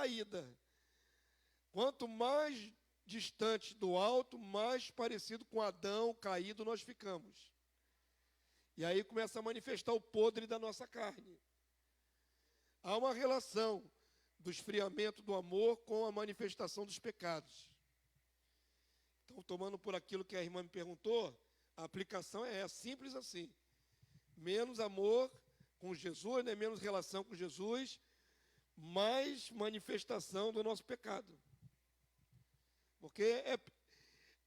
caída. Quanto mais distante do alto, mais parecido com Adão caído nós ficamos. E aí começa a manifestar o podre da nossa carne. Há uma relação do esfriamento do amor com a manifestação dos pecados. Então, tomando por aquilo que a irmã me perguntou, a aplicação é simples assim. Menos amor com Jesus, né? Menos relação com Jesus, mais manifestação do nosso pecado. Porque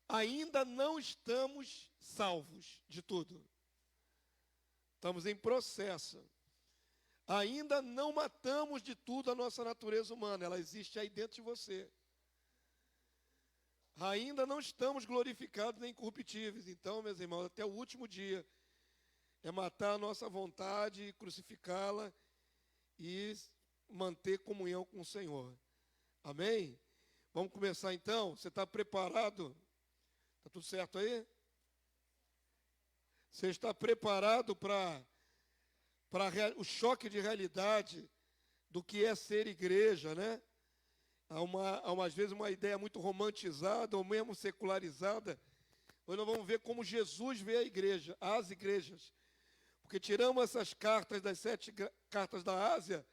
ainda não estamos salvos de tudo. Estamos em processo. Ainda não matamos de tudo a nossa natureza humana. Ela existe aí dentro de você. Ainda não estamos glorificados nem corruptíveis. Então, meus irmãos, até o último dia é matar a nossa vontade, crucificá-la e manter comunhão com o Senhor. Amém? Vamos começar então? Você está preparado? Está tudo certo aí? Você está preparado para o choque de realidade do que é ser igreja, né? Há às vezes uma ideia muito romantizada ou mesmo secularizada. Hoje nós vamos ver como Jesus vê a igreja, as igrejas. Porque tiramos essas cartas das 7 cartas da Ásia,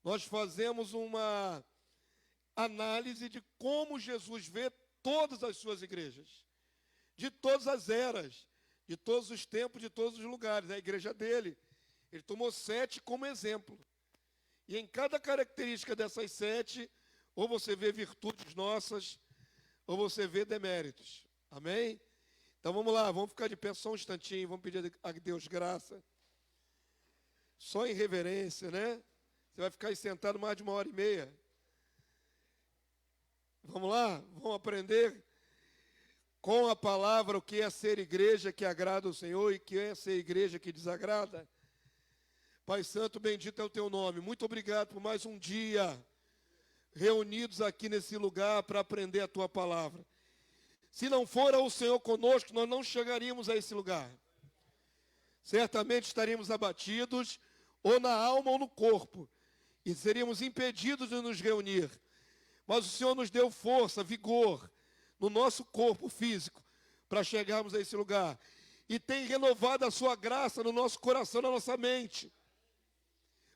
nós fazemos uma análise de como Jesus vê todas as suas igrejas, de todas as eras, de todos os tempos, de todos os lugares. A igreja dele, ele tomou 7 como exemplo. E em cada característica dessas 7, ou você vê virtudes nossas, ou você vê deméritos. Amém? Então vamos lá, vamos ficar de pé só um instantinho, vamos pedir a Deus graça. Só em reverência, né? Você vai ficar aí sentado mais de 1h30. Vamos lá, vamos aprender com a palavra o que é ser igreja que agrada ao Senhor e o que é ser igreja que desagrada. Pai Santo, bendito é o teu nome. Muito obrigado por mais um dia reunidos aqui nesse lugar para aprender a tua palavra. Se não for o Senhor conosco, nós não chegaríamos a esse lugar. Certamente estaríamos abatidos, ou na alma ou no corpo, e seríamos impedidos de nos reunir. Mas o Senhor nos deu força, vigor, no nosso corpo físico, para chegarmos a esse lugar. E tem renovado a sua graça no nosso coração, na nossa mente,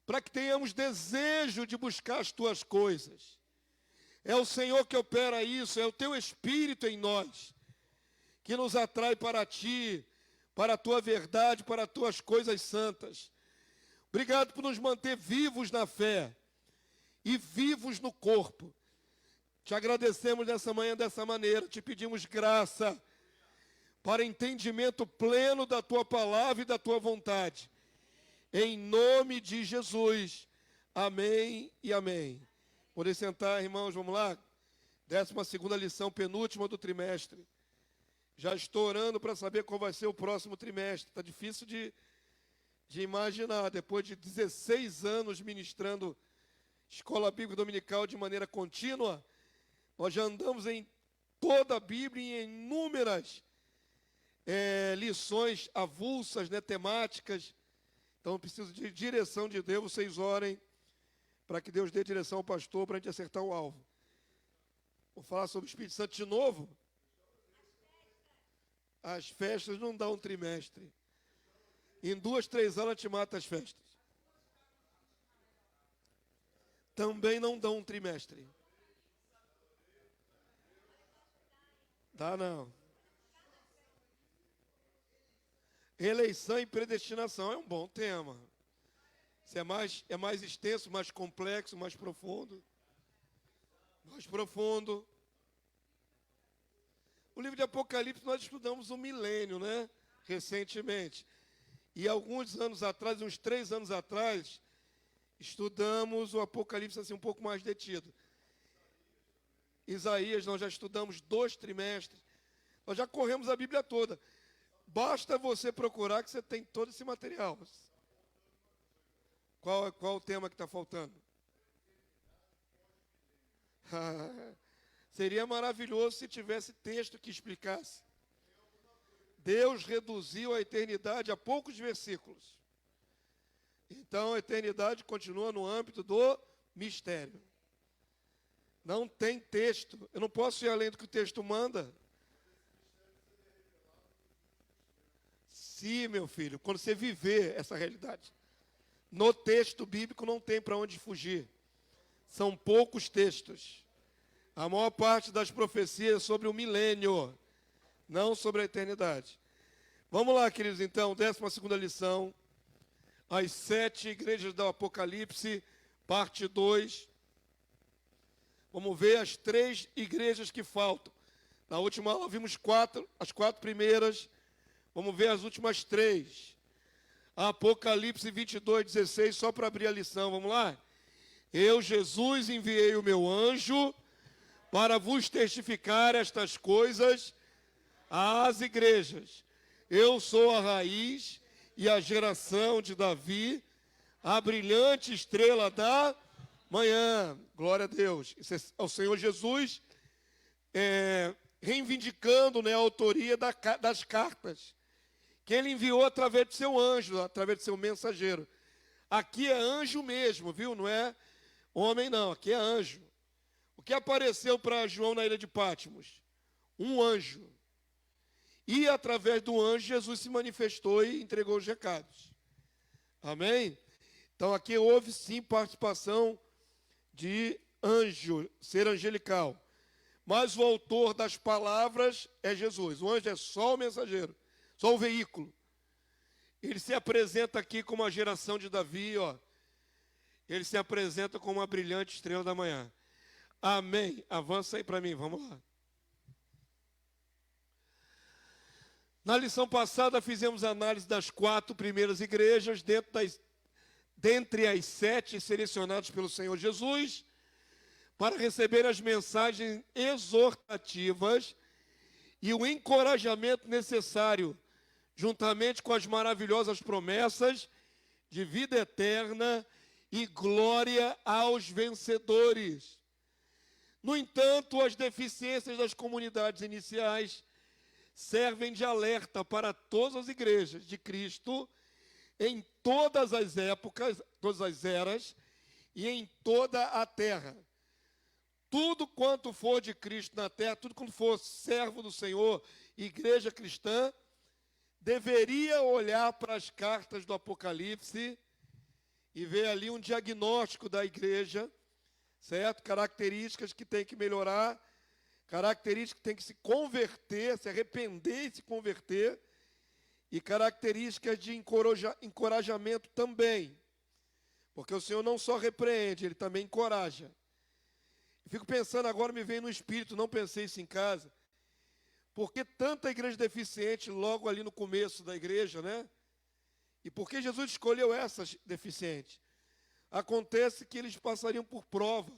para que tenhamos desejo de buscar as tuas coisas. É o Senhor que opera isso, é o teu Espírito em nós, que nos atrai para ti, para a tua verdade, para as tuas coisas santas. Obrigado por nos manter vivos na fé e vivos no corpo. Te agradecemos nessa manhã dessa maneira, te pedimos graça para entendimento pleno da tua palavra e da tua vontade. Em nome de Jesus. Amém e amém. Podem sentar, irmãos, vamos lá? 12ª lição, penúltima do trimestre. Já estou orando para saber qual vai ser o próximo trimestre. Está difícil de imaginar. Depois de 16 anos ministrando escola bíblica dominical de maneira contínua, nós já andamos em toda a Bíblia e em inúmeras lições avulsas, né, temáticas. Então, eu preciso de direção de Deus. Vocês orem para que Deus dê direção ao pastor para a gente acertar o alvo. Vou falar sobre o Espírito Santo de novo. As festas não dão um trimestre. Em 2, 3 anos a gente mata as festas. Também não dão um trimestre. Dá não. Eleição e predestinação é um bom tema. Isso é mais extenso, mais complexo, mais profundo. Mais profundo. O livro de Apocalipse nós estudamos o milênio, né? Recentemente. E alguns anos atrás, uns 3 anos atrás, estudamos o Apocalipse assim um pouco mais detido. Isaías, nós já estudamos 2 trimestres. Nós já corremos a Bíblia toda. Basta você procurar que você tem todo esse material. Qual o tema que está faltando? Seria maravilhoso se tivesse texto que explicasse. Deus reduziu a eternidade a poucos versículos. Então a eternidade continua no âmbito do mistério. Não tem texto. Eu não posso ir além do que o texto manda. Sim, meu filho, quando você viver essa realidade. No texto bíblico não tem para onde fugir. São poucos textos. A maior parte das profecias é sobre o milênio, não sobre a eternidade. Vamos lá, queridos, então, 12ª lição. As 7 igrejas do Apocalipse, parte 2. Vamos ver as 3 igrejas que faltam. Na última aula vimos as 4 primeiras. Vamos ver as últimas 3. Apocalipse 22:16, só para abrir a lição, vamos lá? Eu, Jesus, enviei o meu anjo para vos testificar estas coisas às igrejas. Eu sou a raiz e a geração de Davi, a brilhante estrela da manhã. Glória a Deus. Isso é ao Senhor Jesus, reivindicando, né, a autoria das cartas que ele enviou através do seu anjo, através do seu mensageiro. Aqui é anjo mesmo, viu? Não é homem, não. Aqui é anjo. O que apareceu para João na ilha de Patmos? Um anjo. E através do anjo, Jesus se manifestou e entregou os recados. Amém? Então aqui houve sim participação de anjo, ser angelical. Mas o autor das palavras é Jesus. O anjo é só o mensageiro, só o veículo. Ele se apresenta aqui como a geração de Davi, ó. Ele se apresenta como uma brilhante estrela da manhã. Amém. Avança aí para mim, vamos lá. Na lição passada fizemos análise das 4 primeiras igrejas, dentre as 7 selecionadas pelo Senhor Jesus, para receber as mensagens exortativas e o encorajamento necessário, juntamente com as maravilhosas promessas de vida eterna e glória aos vencedores. No entanto, as deficiências das comunidades iniciais servem de alerta para todas as igrejas de Cristo, em todas as épocas, todas as eras, e em toda a terra. Tudo quanto for de Cristo na terra, tudo quanto for servo do Senhor, igreja cristã, deveria olhar para as cartas do Apocalipse e ver ali um diagnóstico da igreja, certo? Características que tem que melhorar, características que tem que se converter, se arrepender e se converter, e características de encorajamento também. Porque o Senhor não só repreende, Ele também encoraja. Eu fico pensando agora, me vem no espírito, não pensei isso em casa, por que tanta igreja deficiente logo ali no começo da igreja, né? E por que Jesus escolheu essas deficientes? Acontece que eles passariam por prova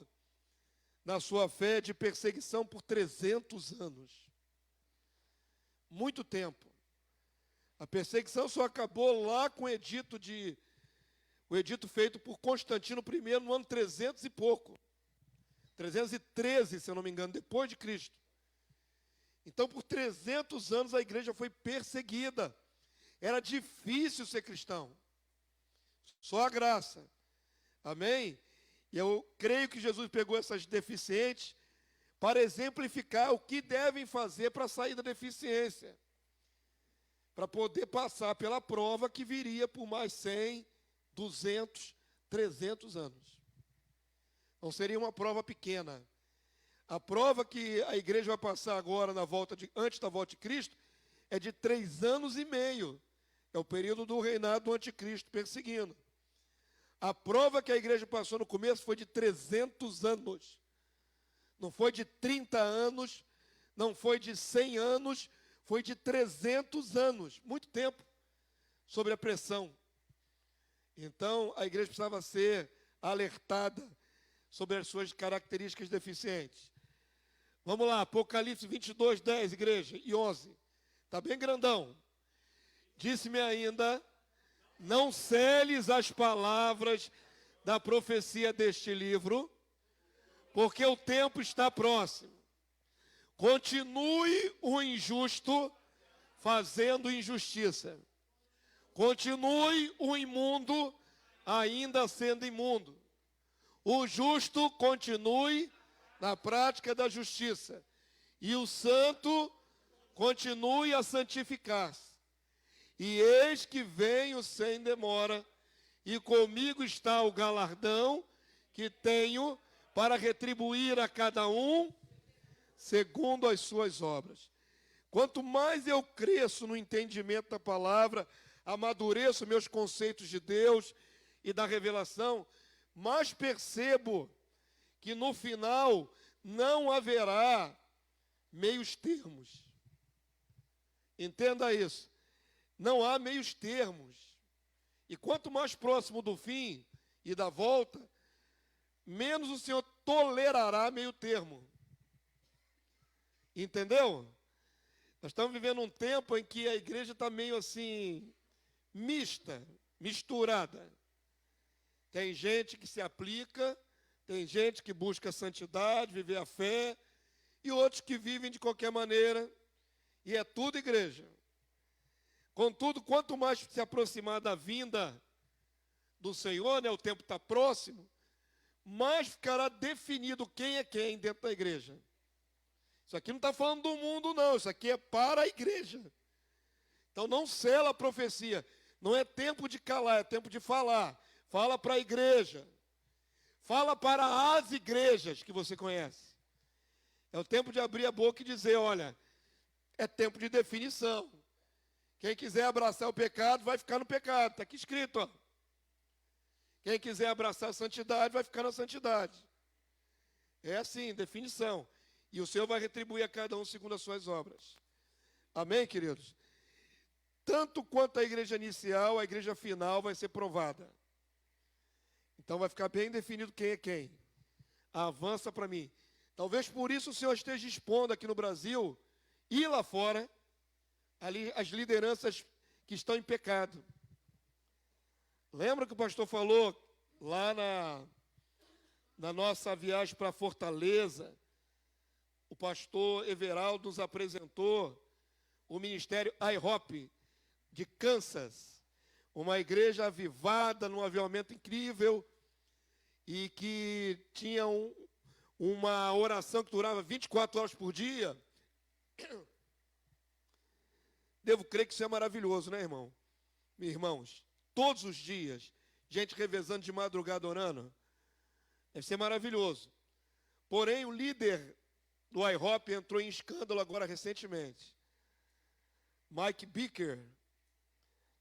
na sua fé de perseguição por 300 anos. Muito tempo. A perseguição só acabou lá com o edito feito por Constantino I no ano 300 e pouco. 313, se eu não me engano, depois de Cristo. Então, por 300 anos a igreja foi perseguida. Era difícil ser cristão. Só a graça. Amém? E eu creio que Jesus pegou essas deficientes para exemplificar o que devem fazer para sair da deficiência. Para poder passar pela prova que viria por mais 100, 200, 300 anos. Não seria uma prova pequena. A prova que a igreja vai passar agora antes da volta de Cristo é de 3 anos e meio. É o período do reinado do anticristo perseguindo. A prova que a igreja passou no começo foi de 300 anos. Não foi de 30 anos, não foi de 100 anos, foi de 300 anos. Muito tempo sobre a pressão. Então, a igreja precisava ser alertada sobre as suas características deficientes. Vamos lá, Apocalipse 22, 10, igreja, e 11. Está bem grandão. Disse-me ainda, não seles as palavras da profecia deste livro, porque o tempo está próximo. Continue o injusto fazendo injustiça. Continue o imundo ainda sendo imundo. O justo continue na prática da justiça, e o santo continue a santificar-se. E eis que venho sem demora, e comigo está o galardão que tenho para retribuir a cada um segundo as suas obras. Quanto mais eu cresço no entendimento da palavra, amadureço meus conceitos de Deus e da revelação, mais percebo que no final não haverá meios termos. Entenda isso. Não há meios termos. E quanto mais próximo do fim e da volta, menos o Senhor tolerará meio termo. Entendeu? Nós estamos vivendo um tempo em que a igreja está meio assim, misturada. Tem gente que se aplica, tem gente que busca a santidade, viver a fé, e outros que vivem de qualquer maneira, e é tudo igreja. Contudo, quanto mais se aproximar da vinda do Senhor, né, o tempo está próximo, mais ficará definido quem é quem dentro da igreja. Isso aqui não está falando do mundo, não. Isso aqui é para a igreja. Então não sela a profecia. Não é tempo de calar, é tempo de falar. Fala para a igreja. Fala para as igrejas que você conhece. É o tempo de abrir a boca e dizer, olha, é tempo de definição. Quem quiser abraçar o pecado, vai ficar no pecado. Está aqui escrito, ó. Quem quiser abraçar a santidade, vai ficar na santidade. É assim, definição. E o Senhor vai retribuir a cada um segundo as suas obras. Amém, queridos? Tanto quanto a igreja inicial, a igreja final vai ser provada. Então vai ficar bem definido quem é quem. Avança para mim. Talvez por isso o Senhor esteja expondo aqui no Brasil e lá fora ali as lideranças que estão em pecado. Lembra que o pastor falou lá na nossa viagem para Fortaleza? O pastor Everaldo nos apresentou o ministério IHOP de Kansas, uma igreja avivada, num avivamento incrível, e que tinha uma oração que durava 24 horas por dia. Devo crer que isso é maravilhoso, né, irmão? Irmãos, todos os dias, gente revezando de madrugada orando, deve ser maravilhoso. Porém, o líder do IHOP entrou em escândalo agora recentemente. Mike Bicker,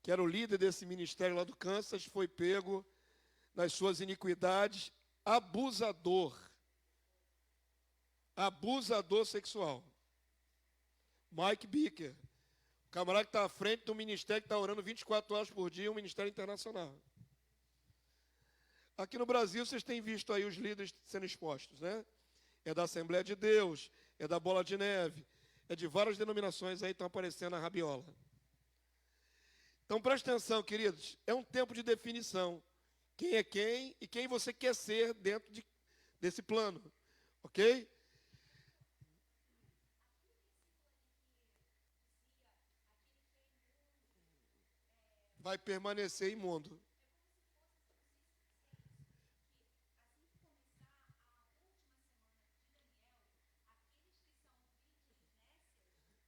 que era o líder desse ministério lá do Kansas, foi pego nas suas iniquidades, abusador sexual. Mike Bicker, o camarada que está à frente do ministério que está orando 24 horas por dia, um ministério internacional. Aqui no Brasil, vocês têm visto aí os líderes sendo expostos, né? É da Assembleia de Deus, é da Bola de Neve, é de várias denominações aí que estão aparecendo na rabiola. Então, presta atenção, queridos, é um tempo de definição. Quem é quem e quem você quer ser dentro desse plano, ok? Vai permanecer imundo.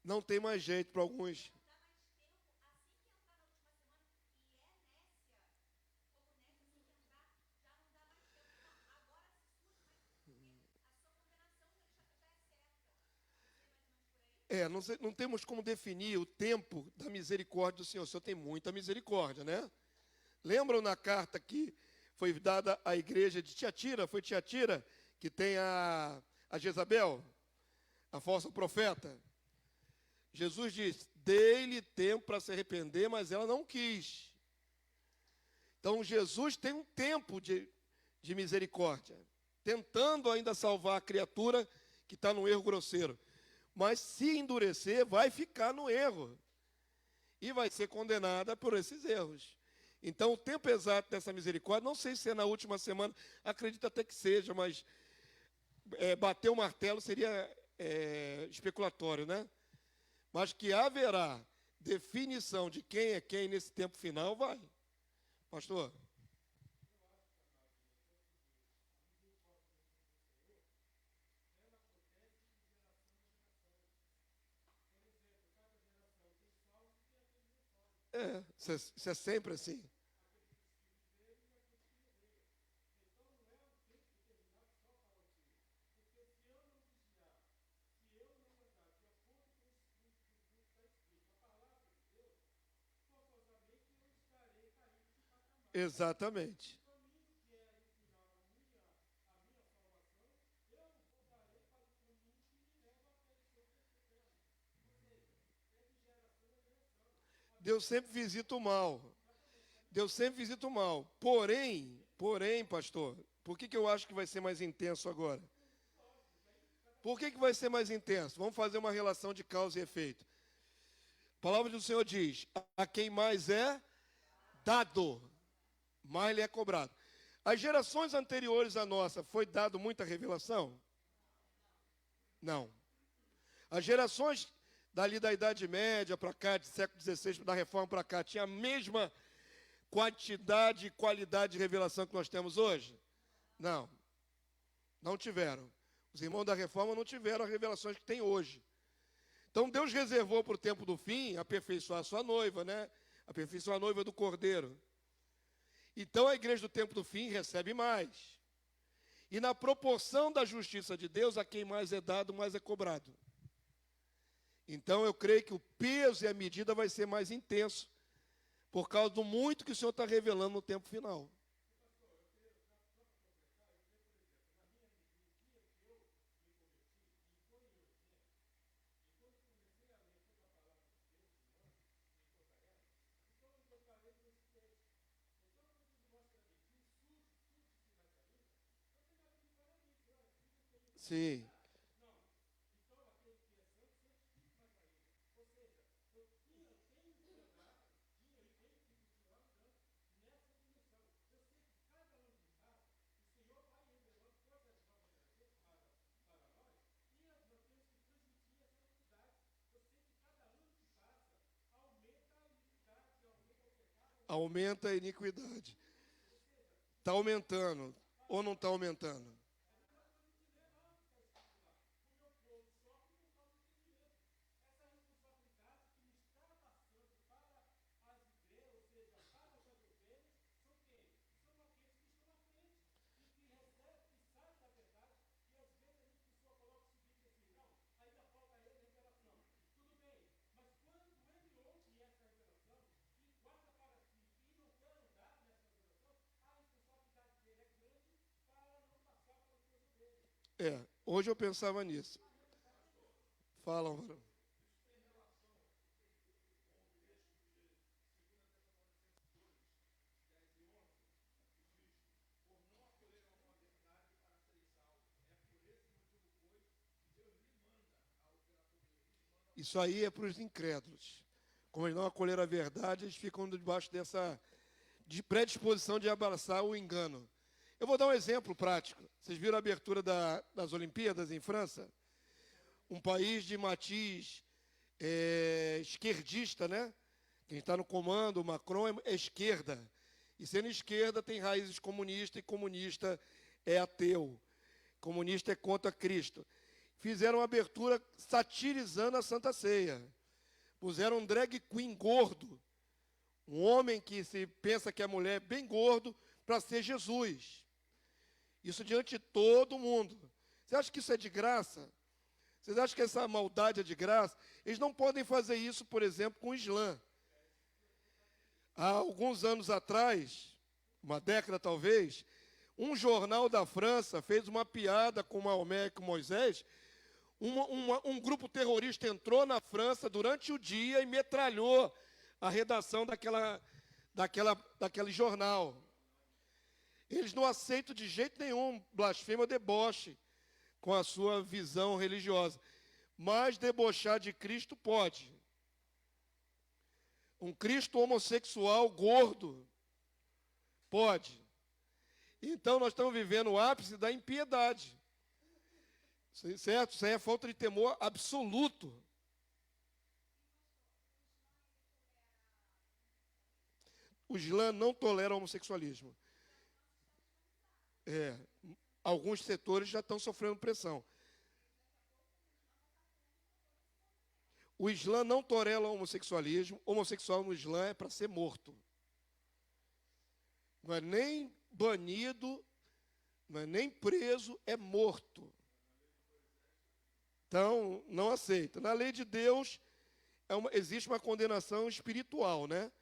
Não tem mais jeito para alguns. Não temos como definir o tempo da misericórdia do Senhor. O Senhor tem muita misericórdia, né? Lembram na carta que foi dada à igreja de Tiatira? Foi Tiatira que tem a Jezabel, a falsa profeta. Jesus diz, dei-lhe tempo para se arrepender, mas ela não quis. Então Jesus tem um tempo de misericórdia, tentando ainda salvar a criatura que está no erro grosseiro. Mas se endurecer, vai ficar no erro. E vai ser condenada por esses erros. Então, o tempo exato dessa misericórdia, não sei se é na última semana, acredito até que seja, mas bater o martelo seria especulatório, né? Mas que haverá definição de quem é quem nesse tempo final, vai. Pastor? Isso é sempre assim. Exatamente. Deus sempre visita o mal. Deus sempre visita o mal. Porém, pastor, por que eu acho que vai ser mais intenso agora? Por que vai ser mais intenso? Vamos fazer uma relação de causa e efeito. A palavra do Senhor diz: a quem mais é dado, mais lhe é cobrado. As gerações anteriores à nossa, foi dado muita revelação? Não. As gerações dali da Idade Média para cá, de século XVI, da Reforma para cá, tinha a mesma quantidade e qualidade de revelação que nós temos hoje? Não. Não tiveram. Os irmãos da Reforma não tiveram as revelações que tem hoje. Então Deus reservou para o tempo do fim aperfeiçoar a sua noiva, né? Aperfeiçoar a noiva do Cordeiro. Então a igreja do tempo do fim recebe mais. E na proporção da justiça de Deus, a quem mais é dado, mais é cobrado. Então eu creio que o peso e a medida vai ser mais intenso, por causa do muito que o Senhor está revelando no tempo final. Sim. Aumenta a iniquidade. Está aumentando ou não está aumentando? Hoje eu pensava nisso. Fala, varão. Isso aí é para os incrédulos. Como eles não acolheram a verdade, eles ficam debaixo dessa predisposição de abraçar o engano. Eu vou dar um exemplo prático. Vocês viram a abertura das Olimpíadas em França? Um país de matiz esquerdista, né? Quem está no comando, o Macron, é esquerda. E sendo esquerda, tem raízes comunistas, e comunista é ateu. Comunista é contra Cristo. Fizeram uma abertura satirizando a Santa Ceia. Puseram um drag queen gordo, um homem que se pensa que é mulher bem gordo, para ser Jesus. Isso diante de todo mundo. Você acha que isso é de graça? Vocês acham que essa maldade é de graça? Eles não podem fazer isso, por exemplo, com o Islã. Há alguns anos atrás, uma década talvez, um jornal da França fez uma piada com Maomé e com Moisés. Um grupo terrorista entrou na França durante o dia e metralhou a redação daquele jornal. Eles não aceitam de jeito nenhum blasfêmia, deboche com a sua visão religiosa. Mas debochar de Cristo pode. Um Cristo homossexual gordo pode. Então nós estamos vivendo o ápice da impiedade. Certo? Isso aí é falta de temor absoluto. O Islã não tolera o homossexualismo. Alguns setores já estão sofrendo pressão. O Islã não tolera o homossexualismo. Homossexual no Islã é para ser morto. Não é nem banido, não é nem preso, é morto. Então, não aceita. Na lei de Deus, existe uma condenação espiritual, né?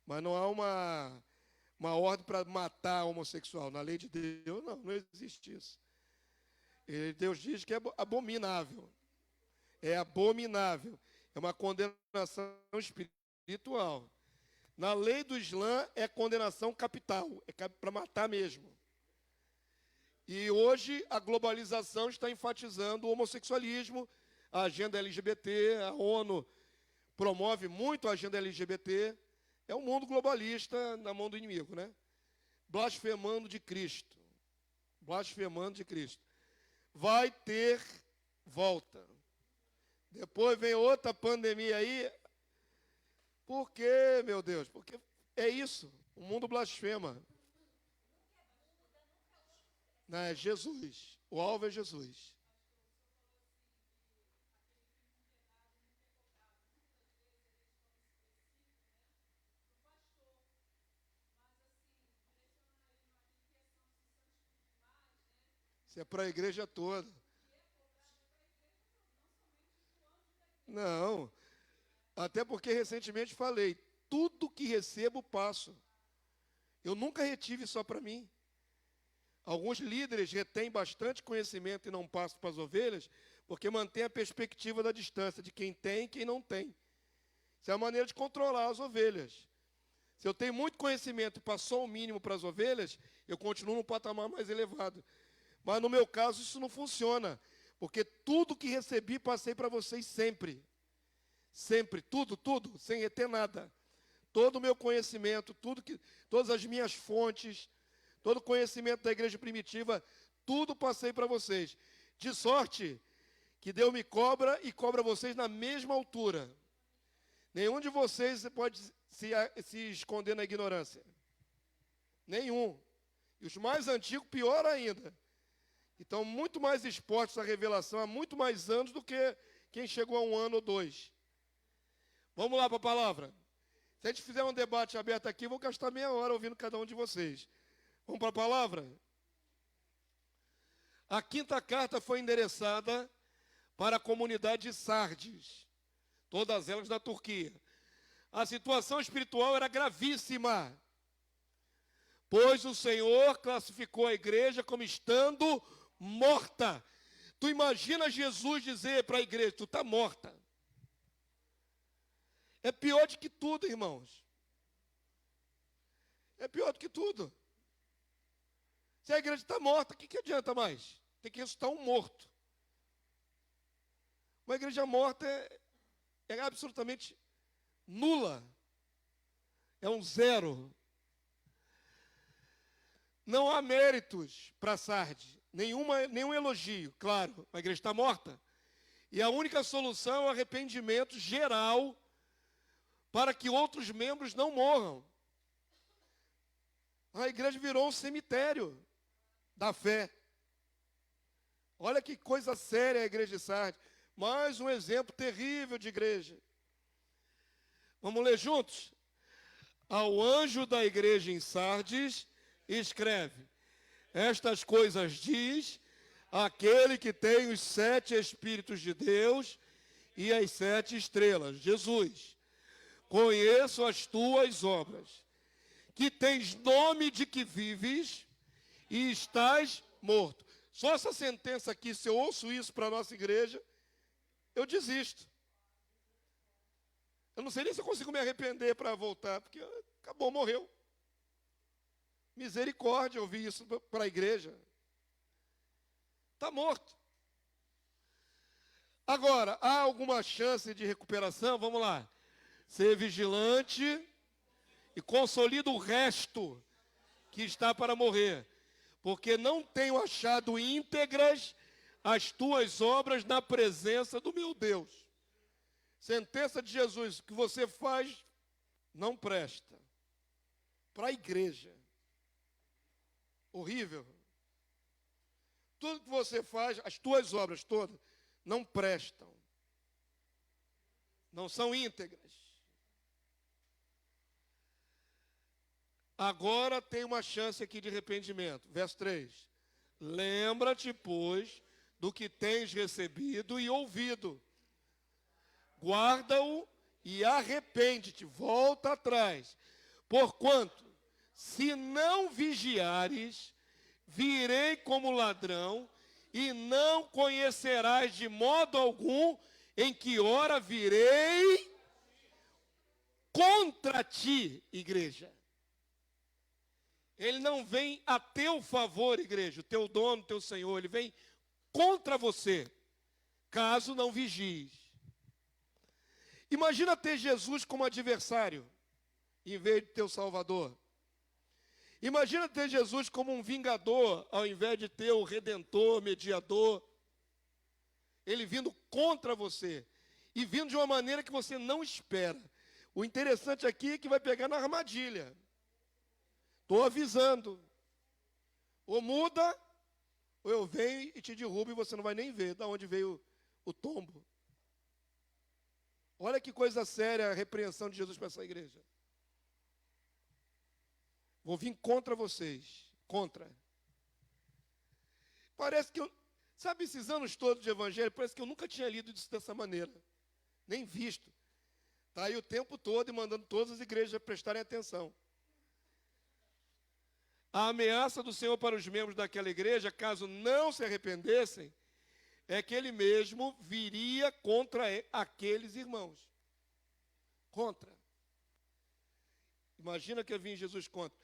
Mas não há uma ordem para matar homossexual. Na lei de Deus, não existe isso. Deus diz que é abominável. É abominável. É uma condenação espiritual. Na lei do Islã, é condenação capital. É para matar mesmo. E hoje, a globalização está enfatizando o homossexualismo, a agenda LGBT, a ONU promove muito a agenda LGBT. É um mundo globalista na mão do inimigo, né? Blasfemando de Cristo. Blasfemando de Cristo. Vai ter volta. Depois vem outra pandemia aí. Por quê, meu Deus? Porque é isso. O mundo blasfema. Não, é Jesus. O alvo é Jesus. Isso é para a igreja toda. Não. Até porque recentemente falei, tudo que recebo passo. Eu nunca retive só para mim. Alguns líderes retêm bastante conhecimento e não passam para as ovelhas, porque mantém a perspectiva da distância de quem tem e quem não tem. Isso é a maneira de controlar as ovelhas. Se eu tenho muito conhecimento e passou o mínimo para as ovelhas, eu continuo num patamar mais elevado. Mas no meu caso isso não funciona, porque tudo que recebi passei para vocês sempre. Sempre, tudo, sem reter nada. Todo o meu conhecimento, todas as minhas fontes, todo o conhecimento da igreja primitiva, tudo passei para vocês. De sorte que Deus me cobra e cobra vocês na mesma altura. Nenhum de vocês pode se esconder na ignorância. Nenhum. E os mais antigos, pior ainda. Então, muito mais expostos à revelação há muito mais anos do que quem chegou a 1 ano ou 2. Vamos lá para a palavra. Se a gente fizer um debate aberto aqui, eu vou gastar meia hora ouvindo cada um de vocês. Vamos para a palavra? A quinta carta foi endereçada para a comunidade de Sardes, todas elas da Turquia. A situação espiritual era gravíssima, pois o Senhor classificou a igreja como estando morta. Tu imagina Jesus dizer para a igreja, tu está morta. É pior do que tudo, irmãos. É pior do que tudo. Se a igreja está morta, o que adianta mais? Tem que ressuscitar um morto. Uma igreja morta é absolutamente nula. É um zero. Não há méritos para Sardes. Nenhum elogio, claro. A igreja está morta. E a única solução é o arrependimento geral para que outros membros não morram. A igreja virou um cemitério da fé. Olha que coisa séria a igreja de Sardes. Mais um exemplo terrível de igreja. Vamos ler juntos? Ao anjo da igreja em Sardes, escreve: estas coisas diz aquele que tem os 7 Espíritos de Deus e as 7 estrelas, Jesus. Conheço as tuas obras, que tens nome de que vives e estás morto. Só essa sentença aqui, se eu ouço isso para a nossa igreja, eu desisto. Eu não sei nem se eu consigo me arrepender para voltar, porque acabou, morreu. Misericórdia, ouvir isso para a igreja. Está morto. Agora, há alguma chance de recuperação? Vamos lá. Ser vigilante e consolida o resto que está para morrer, porque não tenho achado íntegras as tuas obras na presença do meu Deus. Sentença de Jesus, o que você faz não presta. Para a igreja. Horrível. Tudo que você faz, as tuas obras todas, não prestam. não são íntegras. Agora tem uma chance aqui de arrependimento. Verso 3. Lembra-te, pois, do que tens recebido e ouvido. Guarda-o e arrepende-te. Volta atrás. Porquanto, se não vigiares, virei como ladrão, e não conhecerás de modo algum em que hora virei contra ti, igreja. Ele não vem a teu favor, igreja, o teu dono, o teu Senhor, ele vem contra você, caso não vigies. Imagina ter Jesus como adversário, em vez de teu Salvador. Imagina ter Jesus como um vingador, ao invés de ter o redentor, mediador. Ele vindo contra você, e vindo de uma maneira que você não espera. O interessante aqui é que vai pegar na armadilha. Estou avisando. Ou muda, ou eu venho e te derrubo e você não vai nem ver de onde veio o tombo. Olha que coisa séria a repreensão de Jesus para essa igreja. Vou vir contra vocês. Contra. Parece que sabe esses anos todos de evangelho, parece que eu nunca tinha lido isso dessa maneira. Nem visto. Está aí o tempo todo e mandando todas as igrejas prestarem atenção. A ameaça do Senhor para os membros daquela igreja, caso não se arrependessem, é que ele mesmo viria contra aqueles irmãos. Contra. Imagina que eu vim Jesus contra.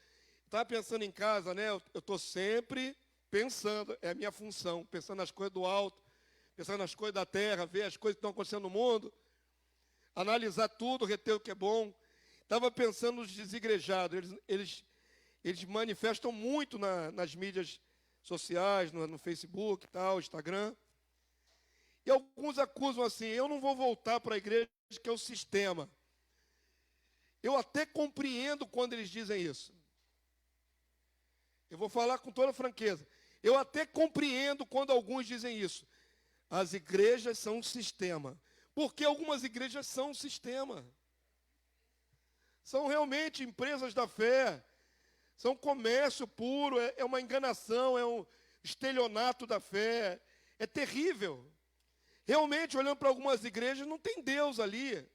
Estava pensando em casa, né? Eu estou sempre pensando, é a minha função, pensando nas coisas do alto, pensando nas coisas da terra, ver as coisas que estão acontecendo no mundo, analisar tudo, reter o que é bom. Estava pensando nos desigrejados, eles manifestam muito nas mídias sociais, no Facebook, tal, Instagram. E alguns acusam assim, eu não vou voltar para a igreja que é o sistema. Eu até compreendo quando eles dizem isso. Eu vou falar com toda franqueza. Eu até compreendo quando alguns dizem isso. As igrejas são um sistema. Porque algumas igrejas são um sistema. São realmente empresas da fé. São comércio puro, é uma enganação, é um estelionato da fé. É terrível. Realmente, olhando para algumas igrejas, não tem Deus ali.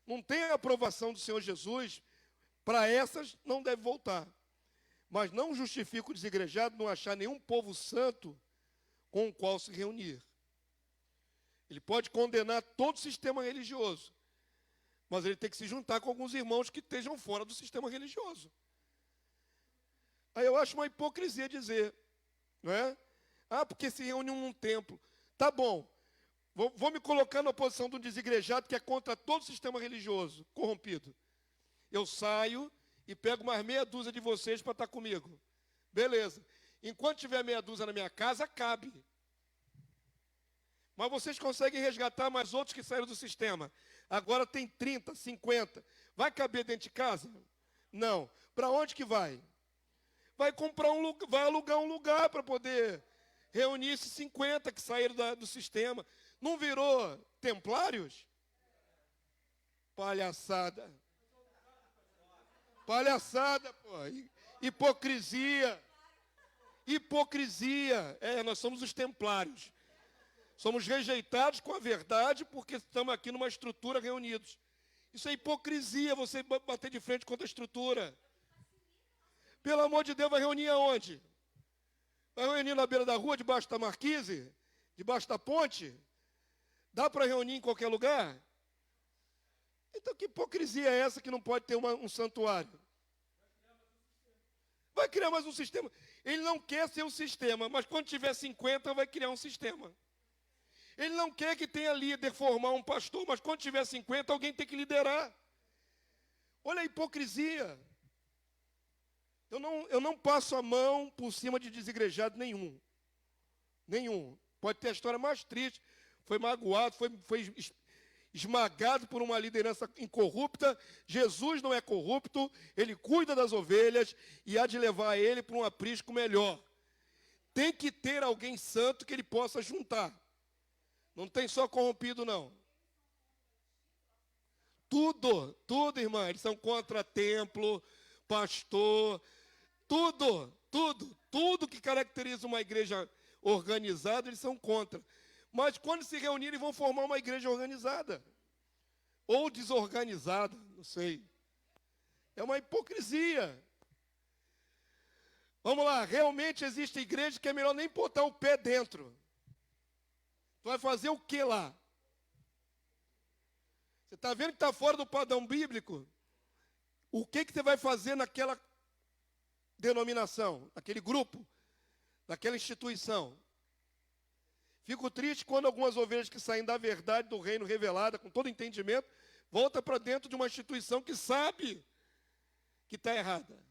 Não tem a aprovação do Senhor Jesus. Para essas, não deve voltar. Mas não justifica o desigrejado não achar nenhum povo santo com o qual se reunir. Ele pode condenar todo o sistema religioso, mas ele tem que se juntar com alguns irmãos que estejam fora do sistema religioso. Aí eu acho uma hipocrisia dizer, não é? Ah, porque se reúne num templo. Tá bom, vou me colocar na posição do desigrejado que é contra todo o sistema religioso corrompido. Eu saio e pego mais meia dúzia de vocês para estar comigo. Beleza. Enquanto tiver meia dúzia na minha casa, cabe. Mas vocês conseguem resgatar mais outros que saíram do sistema. Agora tem 30, 50. Vai caber dentro de casa? Não. Para onde que vai? Vai comprar um lugar, vai alugar um lugar para poder reunir esses 50 que saíram do sistema. Não virou templários? Palhaçada. Palhaçada, pô. Hipocrisia. Hipocrisia. Nós somos os templários. Somos rejeitados com a verdade porque estamos aqui numa estrutura reunidos. Isso é hipocrisia, você bater de frente contra a estrutura. Pelo amor de Deus, vai reunir aonde? Vai reunir na beira da rua, debaixo da marquise? Debaixo da ponte? Dá para reunir em qualquer lugar? Então que hipocrisia é essa que não pode ter um santuário? Vai criar mais um sistema. Ele não quer ser um sistema, mas quando tiver 50 vai criar um sistema. Ele não quer que tenha líder, formar um pastor, mas quando tiver 50 alguém tem que liderar. Olha a hipocrisia. Eu não passo a mão por cima de desigrejado nenhum. Nenhum. Pode ter a história mais triste. Foi magoado, foi esmagado por uma liderança incorrupta. Jesus não é corrupto, ele cuida das ovelhas e há de levar ele para um aprisco melhor. Tem que ter alguém santo que ele possa juntar. Não tem só corrompido, não. Tudo, tudo, irmã. Eles são contra templo, pastor, tudo que caracteriza uma igreja organizada, eles são contra. Mas quando se reunirem, vão formar uma igreja organizada. Ou desorganizada, não sei. É uma hipocrisia. Vamos lá, realmente existe igreja que é melhor nem botar o pé dentro. Tu vai fazer o que lá? Você está vendo que está fora do padrão bíblico? O que você vai fazer naquela denominação, naquele grupo, naquela instituição? Fico triste quando algumas ovelhas que saem da verdade do reino revelada, com todo entendimento, voltam para dentro de uma instituição que sabe que está errada.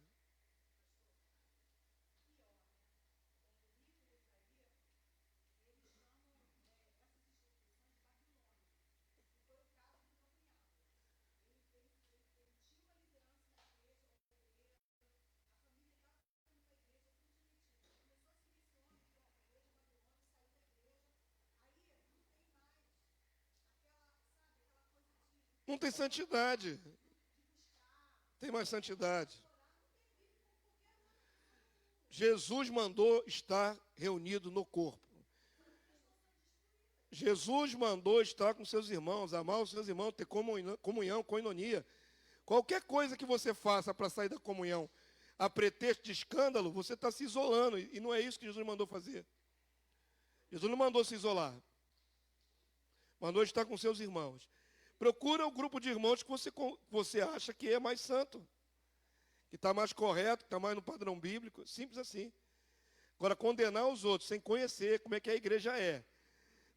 Não tem santidade. Tem mais santidade. Jesus mandou estar reunido no corpo. Jesus mandou estar com seus irmãos, amar os seus irmãos, ter comunhão, coinonia. Qualquer coisa que você faça para sair da comunhão a pretexto de escândalo, você está se isolando. E não é isso que Jesus mandou fazer. Jesus não mandou se isolar. Mandou estar com seus irmãos. Procura o grupo de irmãos que você acha que é mais santo, que está mais correto, que está mais no padrão bíblico. Simples assim. Agora, condenar os outros sem conhecer como é que a igreja é.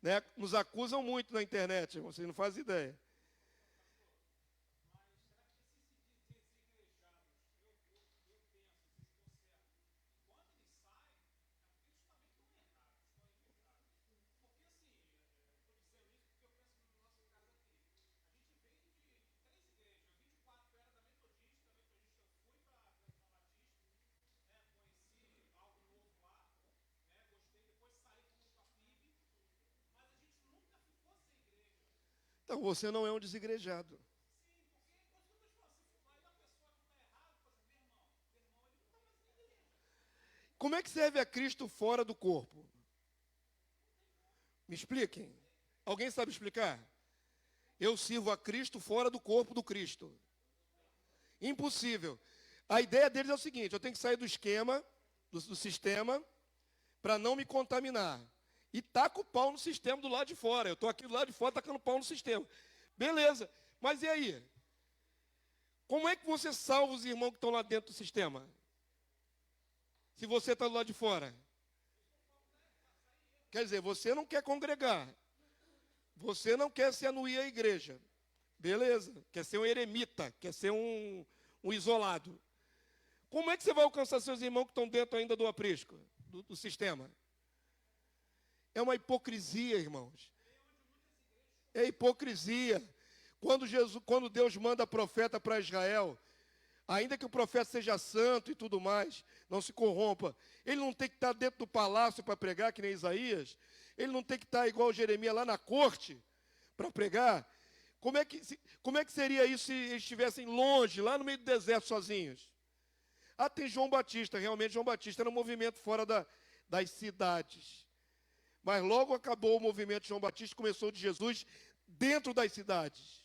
Né? Nos acusam muito na internet, vocês não fazem ideia. Então, você não é um desigrejado. Como é que serve a Cristo fora do corpo? Me expliquem. Alguém sabe explicar? Eu sirvo a Cristo fora do corpo do Cristo. Impossível. A ideia deles é o seguinte: eu tenho que sair do esquema, do sistema, para não me contaminar. E taco o pau no sistema do lado de fora. Eu estou aqui do lado de fora tacando pau no sistema. Beleza. Mas e aí? Como é que você salva os irmãos que estão lá dentro do sistema? Se você está do lado de fora. Quer dizer, você não quer congregar. Você não quer se anuir à igreja. Beleza. Quer ser um eremita. Quer ser um isolado. Como é que você vai alcançar seus irmãos que estão dentro ainda do aprisco, do sistema? É uma hipocrisia, irmãos. É hipocrisia. Quando Deus manda profeta para Israel, ainda que o profeta seja santo e tudo mais, não se corrompa, ele não tem que estar dentro do palácio para pregar, que nem Isaías. Ele não tem que estar igual Jeremias lá na corte para pregar. Como é que seria isso se eles estivessem longe, lá no meio do deserto, sozinhos? Ah, tem João Batista. Realmente João Batista era um movimento fora das cidades. Mas logo acabou o movimento de João Batista, começou de Jesus dentro das cidades.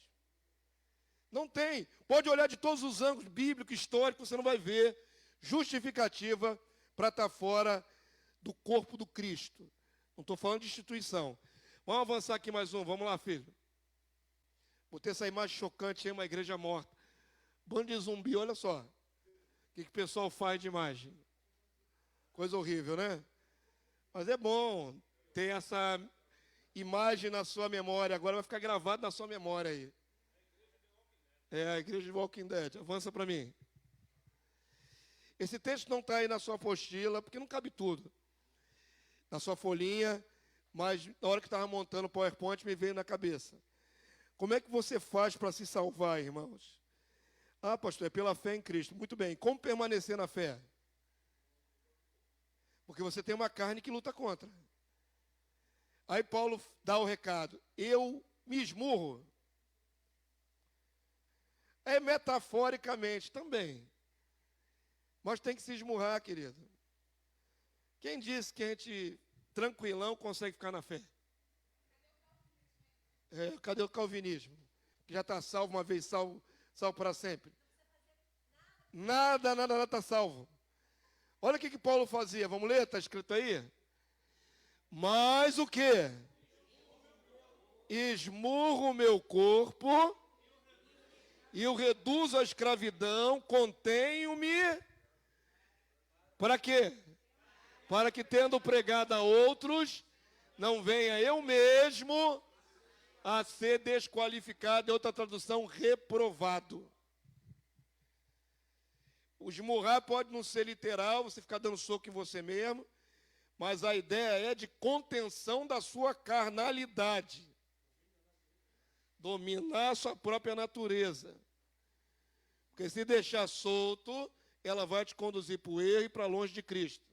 Não tem. Pode olhar de todos os ângulos bíblicos, históricos, você não vai ver justificativa para estar fora do corpo do Cristo. Não estou falando de instituição. Vamos avançar aqui mais um. Vamos lá, filho. Botei essa imagem chocante aí, uma igreja morta. Bando de zumbi, olha só. O que o pessoal faz de imagem? Coisa horrível, né? Mas é bom ter essa imagem na sua memória. Agora vai ficar gravado na sua memória aí. É a igreja de Walking Dead. Avança para mim. Esse texto não está aí na sua apostila, porque não cabe tudo. Na sua folhinha, mas na hora que estava montando o PowerPoint me veio na cabeça. Como é que você faz para se salvar, irmãos? Ah, pastor, é pela fé em Cristo. Muito bem. Como permanecer na fé? Porque você tem uma carne que luta contra. Aí Paulo dá o recado. Eu me esmurro. É metaforicamente também. Mas tem que se esmurrar, querido. Quem disse que a gente, tranquilão, consegue ficar na fé? Cadê o calvinismo? Que já está salvo uma vez, salvo para sempre. Nada está salvo. Olha o que Paulo fazia. Vamos ler? Está escrito aí? Mas o quê? Esmurro o meu corpo e o reduzo à escravidão, contenho-me. Para quê? Para que, tendo pregado a outros, não venha eu mesmo a ser desqualificado, em outra tradução, reprovado. O esmurrar pode não ser literal, você ficar dando soco em você mesmo, mas a ideia é de contenção da sua carnalidade. Dominar a sua própria natureza. Porque se deixar solto, ela vai te conduzir para o erro e para longe de Cristo.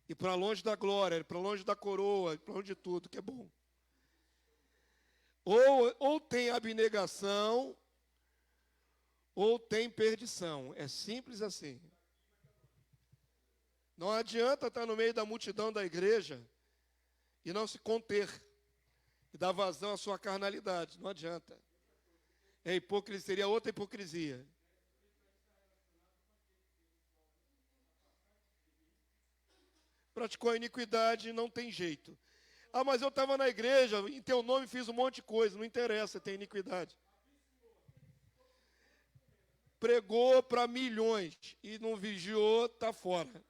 E para longe da glória, para longe da coroa, para longe de tudo que é bom. Ou tem abnegação, ou tem perdição. É simples assim. Não adianta estar no meio da multidão da igreja e não se conter e dar vazão à sua carnalidade. Não adianta. É hipocrisia, seria outra hipocrisia. Praticou a iniquidade, não tem jeito. Ah, mas eu estava na igreja, em teu nome fiz um monte de coisa. Não interessa, tem iniquidade. Pregou para milhões e não vigiou, está fora.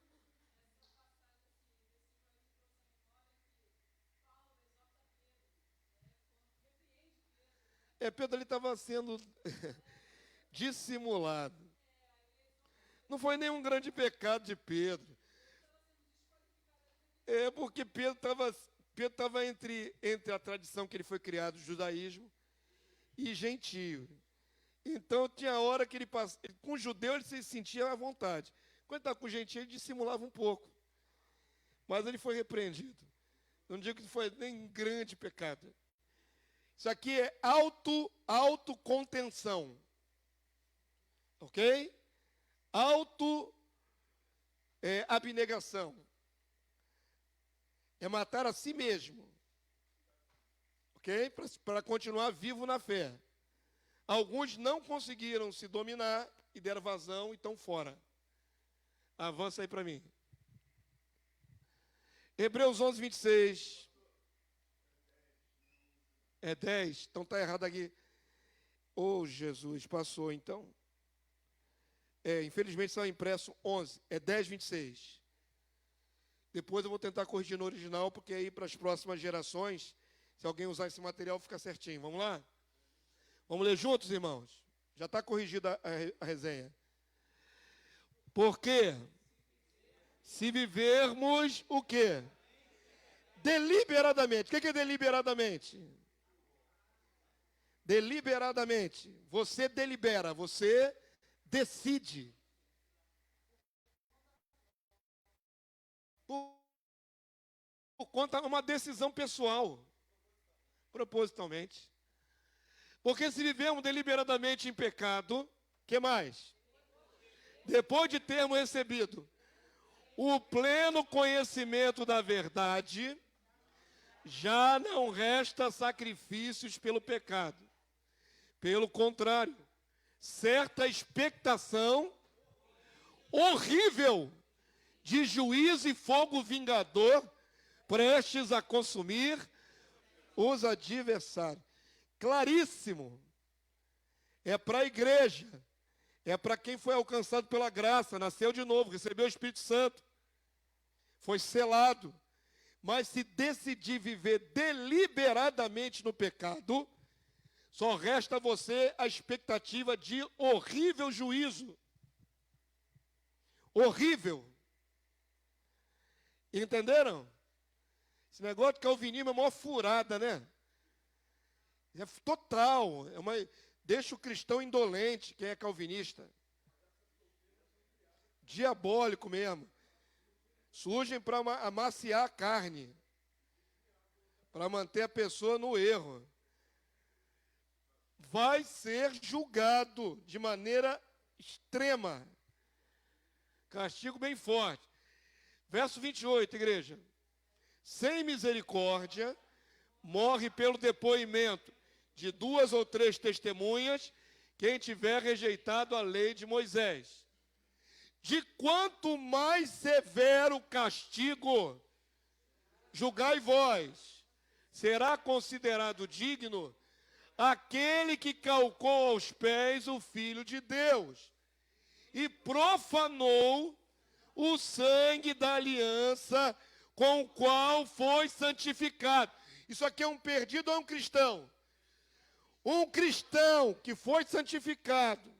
Pedro ali estava sendo dissimulado. Não foi nenhum grande pecado de Pedro. Porque Pedro estava entre a tradição que ele foi criado, o judaísmo, e gentio. Então, tinha hora que ele passava. Com o judeu, ele se sentia à vontade. Quando ele estava com o gentio, ele dissimulava um pouco. Mas ele foi repreendido. Não digo que foi nem grande pecado. Isso aqui é autocontenção. Ok? Abnegação. É matar a si mesmo. Ok? Para continuar vivo na fé. Alguns não conseguiram se dominar e deram vazão e estão fora. Avança aí para mim. Hebreus 11, 26. É 10. Então está errado aqui. Oh, Jesus, passou então. Infelizmente está impresso 11. É 10, 26. Depois eu vou tentar corrigir no original, porque aí para as próximas gerações, se alguém usar esse material, fica certinho. Vamos lá? Vamos ler juntos, irmãos? Já está corrigida a resenha. Porque se vivermos o quê? Deliberadamente. O que é deliberadamente? Deliberadamente. Você delibera, você decide. Por conta de uma decisão pessoal. Propositalmente. Porque se vivemos deliberadamente em pecado, que mais? Depois de termos recebido o pleno conhecimento da verdade, já não resta sacrifícios pelo pecado. Pelo contrário, certa expectação horrível de juízo e fogo vingador prestes a consumir os adversários. Claríssimo. É para a igreja. É para quem foi alcançado pela graça, nasceu de novo, recebeu o Espírito Santo. Foi selado. Mas se decidir viver deliberadamente no pecado, só resta a você a expectativa de horrível juízo. Horrível. Entenderam? Esse negócio de calvinismo é uma maior furada, né? É total. Deixa o cristão indolente, quem é calvinista. Diabólico mesmo. Surgem para amaciar a carne. Para manter a pessoa no erro. vai ser julgado de maneira extrema. Castigo bem forte. Verso 28, igreja. Sem misericórdia, morre pelo depoimento de 2 ou 3 testemunhas, quem tiver rejeitado a lei de Moisés. De quanto mais severo o castigo, julgai vós, será considerado digno aquele que calcou aos pés o Filho de Deus e profanou o sangue da aliança com o qual foi santificado. Isso aqui é um perdido ou é um cristão? Um cristão que foi santificado,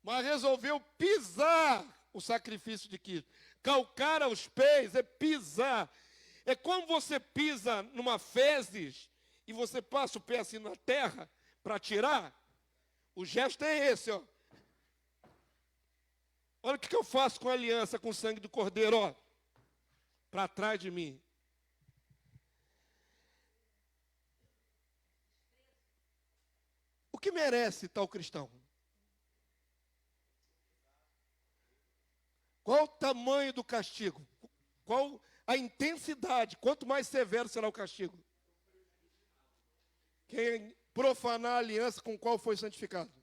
mas resolveu pisar o sacrifício de Cristo. Calcar aos pés é pisar. É como você pisa numa fezes e você passa o pé assim na terra para tirar. O gesto é esse, ó. Olha o que eu faço com a aliança, com o sangue do cordeiro, ó. Para trás de mim. O que merece tal cristão? Qual o tamanho do castigo? Qual a intensidade? Quanto mais severo será o castigo? Quem profanar a aliança com qual foi santificado.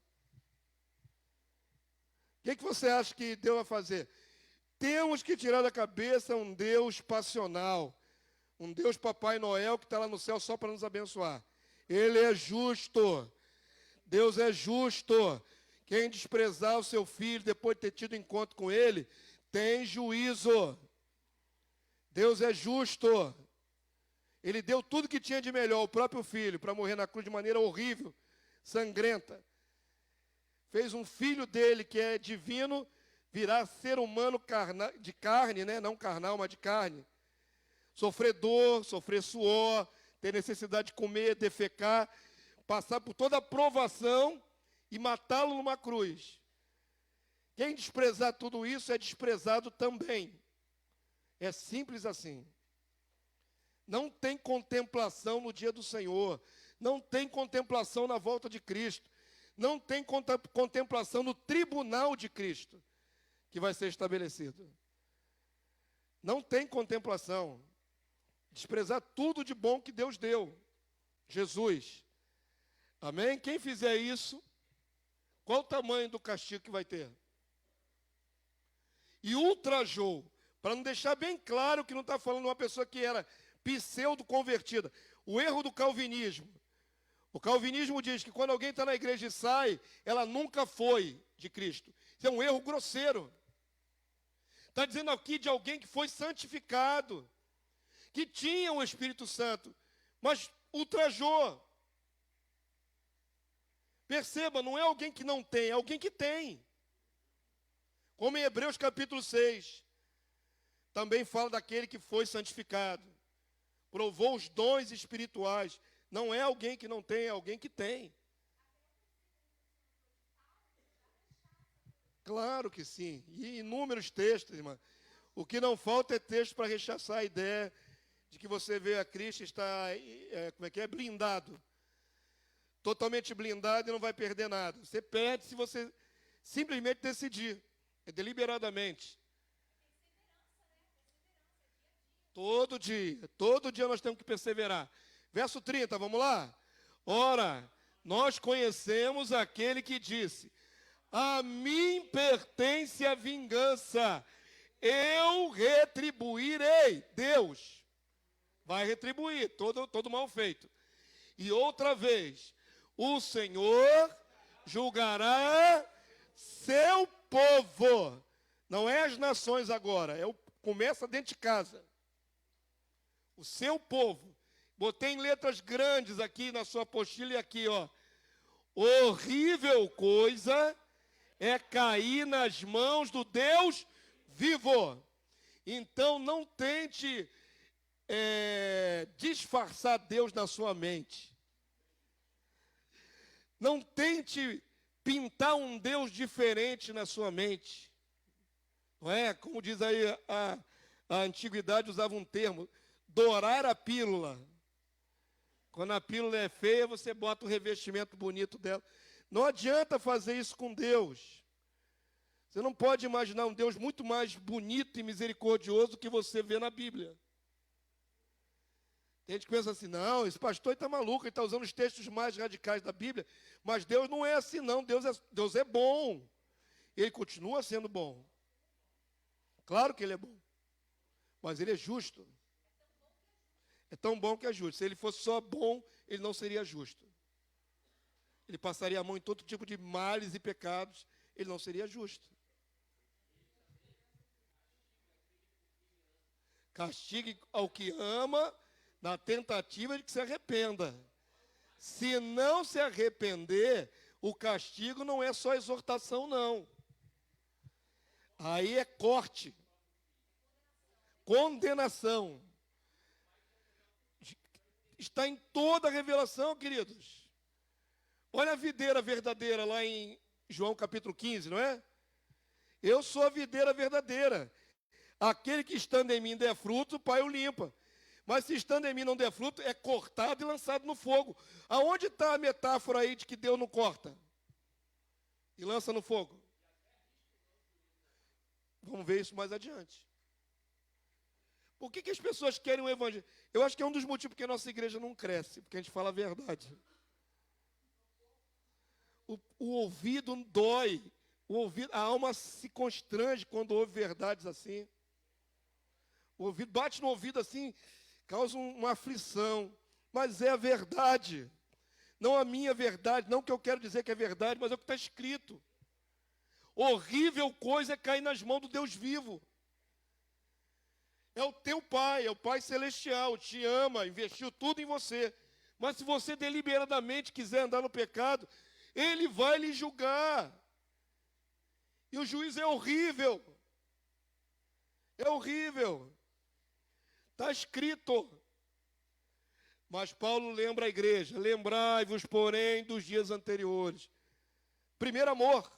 O que você acha que Deus vai fazer? Temos que tirar da cabeça um Deus passional. Um Deus Papai Noel que está lá no céu só para nos abençoar. Ele é justo. Deus é justo. Quem desprezar o seu filho depois de ter tido encontro com ele, tem juízo. Deus é justo. Ele deu tudo que tinha de melhor, o próprio filho, para morrer na cruz de maneira horrível, sangrenta. Fez um filho dele, que é divino, virar ser humano de carne, né? Não carnal, mas de carne. Sofrer dor, sofrer suor, ter necessidade de comer, defecar, passar por toda a provação e matá-lo numa cruz. Quem desprezar tudo isso é desprezado também. É simples assim. Não tem contemplação no dia do Senhor. Não tem contemplação na volta de Cristo. Não tem contemplação no tribunal de Cristo, que vai ser estabelecido. Não tem contemplação. Desprezar tudo de bom que Deus deu. Jesus. Amém? Quem fizer isso, qual o tamanho do castigo que vai ter? E ultrajou, para não deixar bem claro que não está falando de uma pessoa que era pseudo-convertida. O erro do calvinismo. O calvinismo diz que quando alguém está na igreja e sai, ela nunca foi de Cristo. Isso é um erro grosseiro. Está dizendo aqui de alguém que foi santificado, que tinha o Espírito Santo, mas ultrajou. Perceba, não é alguém que não tem, é alguém que tem. Como em Hebreus capítulo 6, também fala daquele que foi santificado, provou os dons espirituais. Não é alguém que não tem, é alguém que tem. Claro que sim. E inúmeros textos, irmã. O que não falta é texto para rechaçar a ideia de que você veio a Cristo e está, blindado. Totalmente blindado e não vai perder nada. Você perde se você simplesmente decidir. É deliberadamente. Todo dia nós temos que perseverar. Verso 30, vamos lá? Ora, nós conhecemos aquele que disse: a mim pertence a vingança, eu retribuirei. Deus vai retribuir todo mal feito. E outra vez, o Senhor julgará seu povo. Não é as nações agora, começa dentro de casa. O seu povo. Botei em letras grandes aqui na sua apostila e aqui, ó. Horrível coisa é cair nas mãos do Deus vivo. Então não tente disfarçar Deus na sua mente. Não tente pintar um Deus diferente na sua mente. Não é? Como diz aí a antiguidade, usava um termo, dourar a pílula. Quando a pílula é feia, você bota um revestimento bonito dela. Não adianta fazer isso com Deus. Você não pode imaginar um Deus muito mais bonito e misericordioso do que você vê na Bíblia. Tem gente que pensa assim, não, esse pastor está maluco, ele está usando os textos mais radicais da Bíblia, mas Deus não é assim não, Deus é bom. Ele continua sendo bom. Claro que ele é bom, mas ele é justo. É tão bom que é justo. Se ele fosse só bom, ele não seria justo. Ele passaria a mão em todo tipo de males e pecados, ele não seria justo. Castigue ao que ama, na tentativa de que se arrependa. Se não se arrepender, o castigo não é só exortação, não. Aí é corte, condenação. Está em toda a revelação, queridos. Olha a videira verdadeira lá em João capítulo 15, não é? Eu sou a videira verdadeira. Aquele que estando em mim der fruto, o Pai o limpa. Mas se estando em mim não der fruto, é cortado e lançado no fogo. Aonde está a metáfora aí de que Deus não corta e lança no fogo? Vamos ver isso mais adiante. Por que as pessoas querem o evangelho? Eu acho que é um dos motivos porque a nossa igreja não cresce, porque a gente fala a verdade. O ouvido dói, a alma se constrange quando ouve verdades assim. O ouvido bate no ouvido assim, causa uma aflição, mas é a verdade. Não a minha verdade, não o que eu quero dizer que é verdade, mas é o que está escrito. Horrível coisa é cair nas mãos do Deus vivo. É o teu Pai, é o Pai Celestial, te ama, investiu tudo em você. Mas se você deliberadamente quiser andar no pecado, Ele vai lhe julgar. E o juízo é horrível. É horrível. Está escrito. Mas Paulo lembra a igreja, lembrai-vos, porém, dos dias anteriores. Primeiro amor,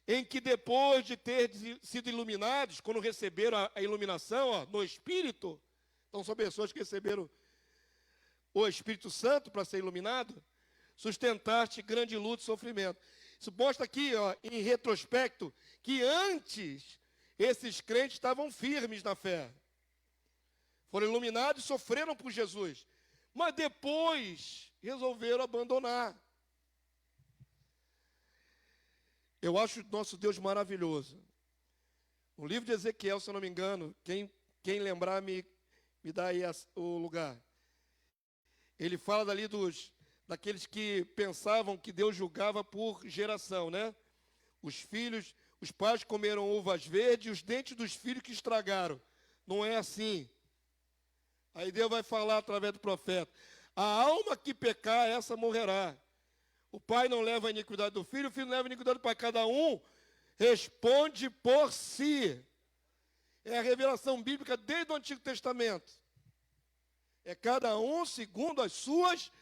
em que depois de ter sido iluminados, quando receberam a iluminação no Espírito, então são pessoas que receberam o Espírito Santo para ser iluminado, sustentaste grande luta e sofrimento. Isso mostra aqui, em retrospecto, que antes esses crentes estavam firmes na fé. Foram iluminados e sofreram por Jesus. Mas depois resolveram abandonar. Eu acho o nosso Deus maravilhoso. No livro de Ezequiel, se eu não me engano, quem lembrar me dá aí o lugar. Ele fala dali daqueles que pensavam que Deus julgava por geração, né? Os pais comeram uvas verdes e os dentes dos filhos que estragaram. Não é assim. Aí Deus vai falar através do profeta. A alma que pecar, essa morrerá. O pai não leva a iniquidade do filho, o filho não leva a iniquidade do pai. Cada um responde por si. É a revelação bíblica desde o Antigo Testamento. É cada um segundo as suas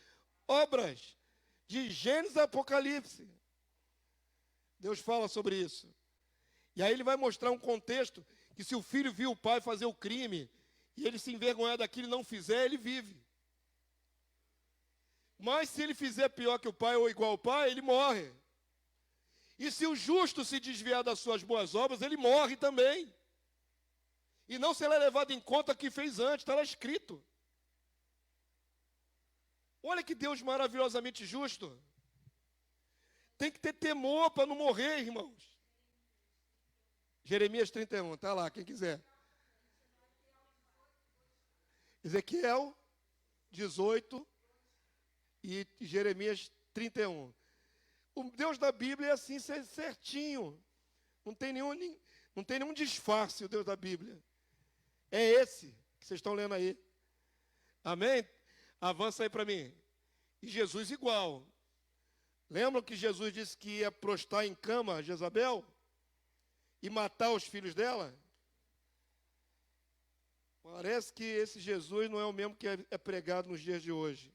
obras. De Gênesis a Apocalipse. Deus fala sobre isso. E aí ele vai mostrar um contexto que se o filho viu o pai fazer o crime e ele se envergonhar daquilo e não fizer, ele vive. Mas se ele fizer pior que o pai ou igual ao pai, ele morre. E se o justo se desviar das suas boas obras, ele morre também. E não será levado em conta o que fez antes, está lá escrito. Olha que Deus maravilhosamente justo. Tem que ter temor para não morrer, irmãos. Jeremias 31, está lá, quem quiser. Ezequiel 18 e Jeremias 31. O Deus da Bíblia é assim, certinho. Não tem nenhum disfarce o Deus da Bíblia. É esse que vocês estão lendo aí. Amém? Avança aí para mim. E Jesus igual. Lembram que Jesus disse que ia prostrar em cama a Jezabel? E matar os filhos dela? Parece que esse Jesus não é o mesmo que é pregado nos dias de hoje.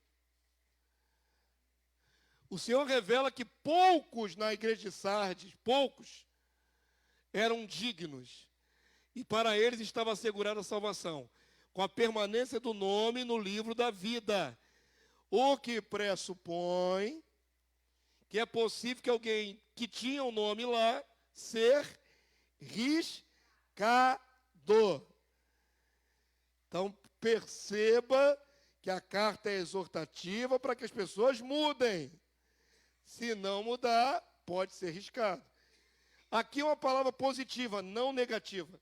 O Senhor revela que poucos na igreja de Sardes, poucos, eram dignos. E para eles estava assegurada a salvação, com a permanência do nome no livro da vida, O que pressupõe que é possível que alguém que tinha um nome lá ser riscado. Então, perceba que a carta é exortativa para que as pessoas mudem. Se não mudar, pode ser riscado. Aqui é uma palavra positiva, não negativa.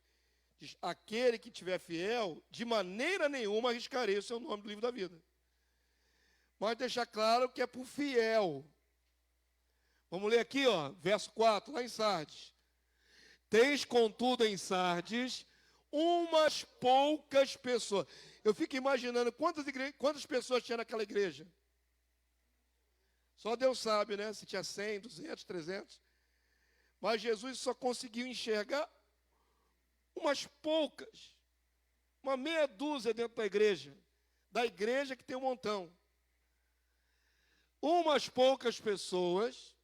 Diz, aquele que tiver fiel, de maneira nenhuma arriscarei o seu nome do livro da vida. Mas deixar claro que é para o fiel. Vamos ler aqui, ó, verso 4, lá em Sardes. Tens, contudo, em Sardes, umas poucas pessoas. Eu fico imaginando quantas pessoas tinha naquela igreja. Só Deus sabe, né? Se tinha 100, 200, 300. Mas Jesus só conseguiu enxergar umas poucas. Uma meia dúzia dentro da igreja. Da igreja que tem um montão. Umas poucas pessoas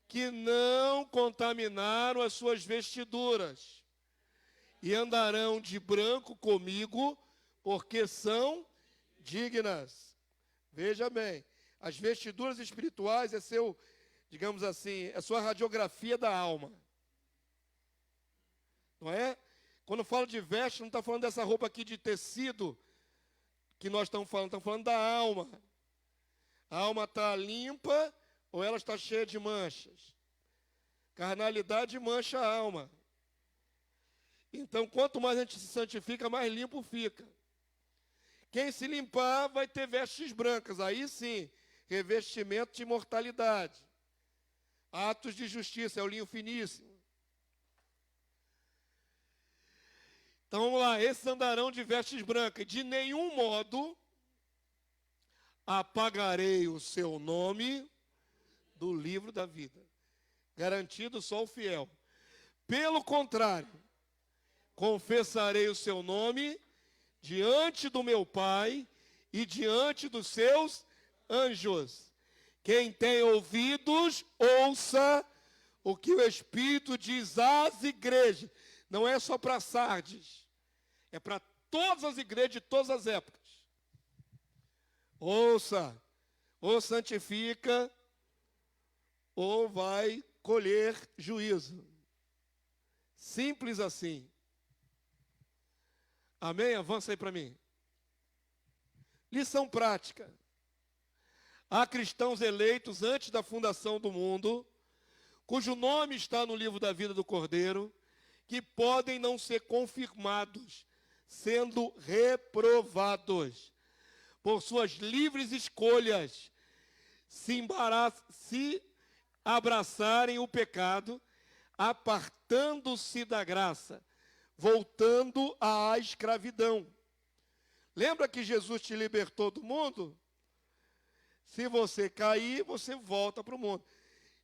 que não contaminaram as suas vestiduras e andarão de branco comigo, porque são dignas. Veja bem, as vestiduras espirituais é seu, digamos assim, é sua radiografia da alma. Não é? Quando falo de veste, não está falando dessa roupa aqui de tecido que nós estamos falando da alma. A alma está limpa ou ela está cheia de manchas? Carnalidade mancha a alma. Então, quanto mais a gente se santifica, mais limpo fica. Quem se limpar vai ter vestes brancas. Aí sim, revestimento de imortalidade. Atos de justiça, é o linho finíssimo. Então, vamos lá. Esses andarão de vestes brancas. De nenhum modo apagarei o seu nome do livro da vida. Garantido só o fiel. Pelo contrário, confessarei o seu nome diante do meu Pai e diante dos seus anjos. Quem tem ouvidos, ouça o que o Espírito diz às igrejas. Não é só para Sardes, é para todas as igrejas de todas as épocas. Ouça, ou santifica, ou vai colher juízo. Simples assim. Amém? Avança aí para mim. Lição prática. Há cristãos eleitos antes da fundação do mundo, cujo nome está no livro da vida do Cordeiro, que podem não ser confirmados, sendo reprovados por suas livres escolhas, se abraçarem o pecado, apartando-se da graça, voltando à escravidão. Lembra que Jesus te libertou do mundo? Se você cair, você volta para o mundo.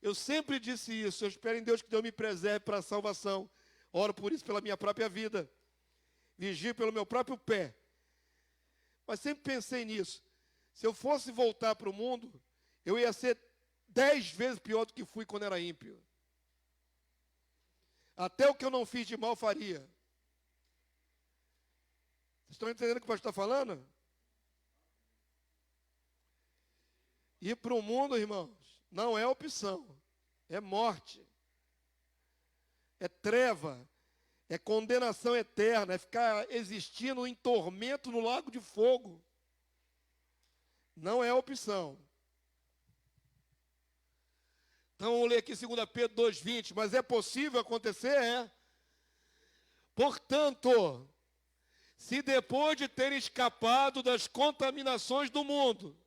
Eu sempre disse isso, eu espero em Deus que Deus me preserve para a salvação. Oro por isso pela minha própria vida. Vigio pelo meu próprio pé. Mas sempre pensei nisso. Se eu fosse voltar para o mundo, eu ia ser 10 vezes pior do que fui quando era ímpio. Até o que eu não fiz de mal faria. Vocês estão entendendo o que o pastor está falando? Ir para o mundo, irmãos, não é opção. É morte. É treva. É condenação eterna. É ficar existindo em tormento no lago de fogo. Não é opção. Então, vamos ler aqui 2 Pedro 2,20. Mas é possível acontecer? É. Portanto, se depois de terem escapado das contaminações do mundo,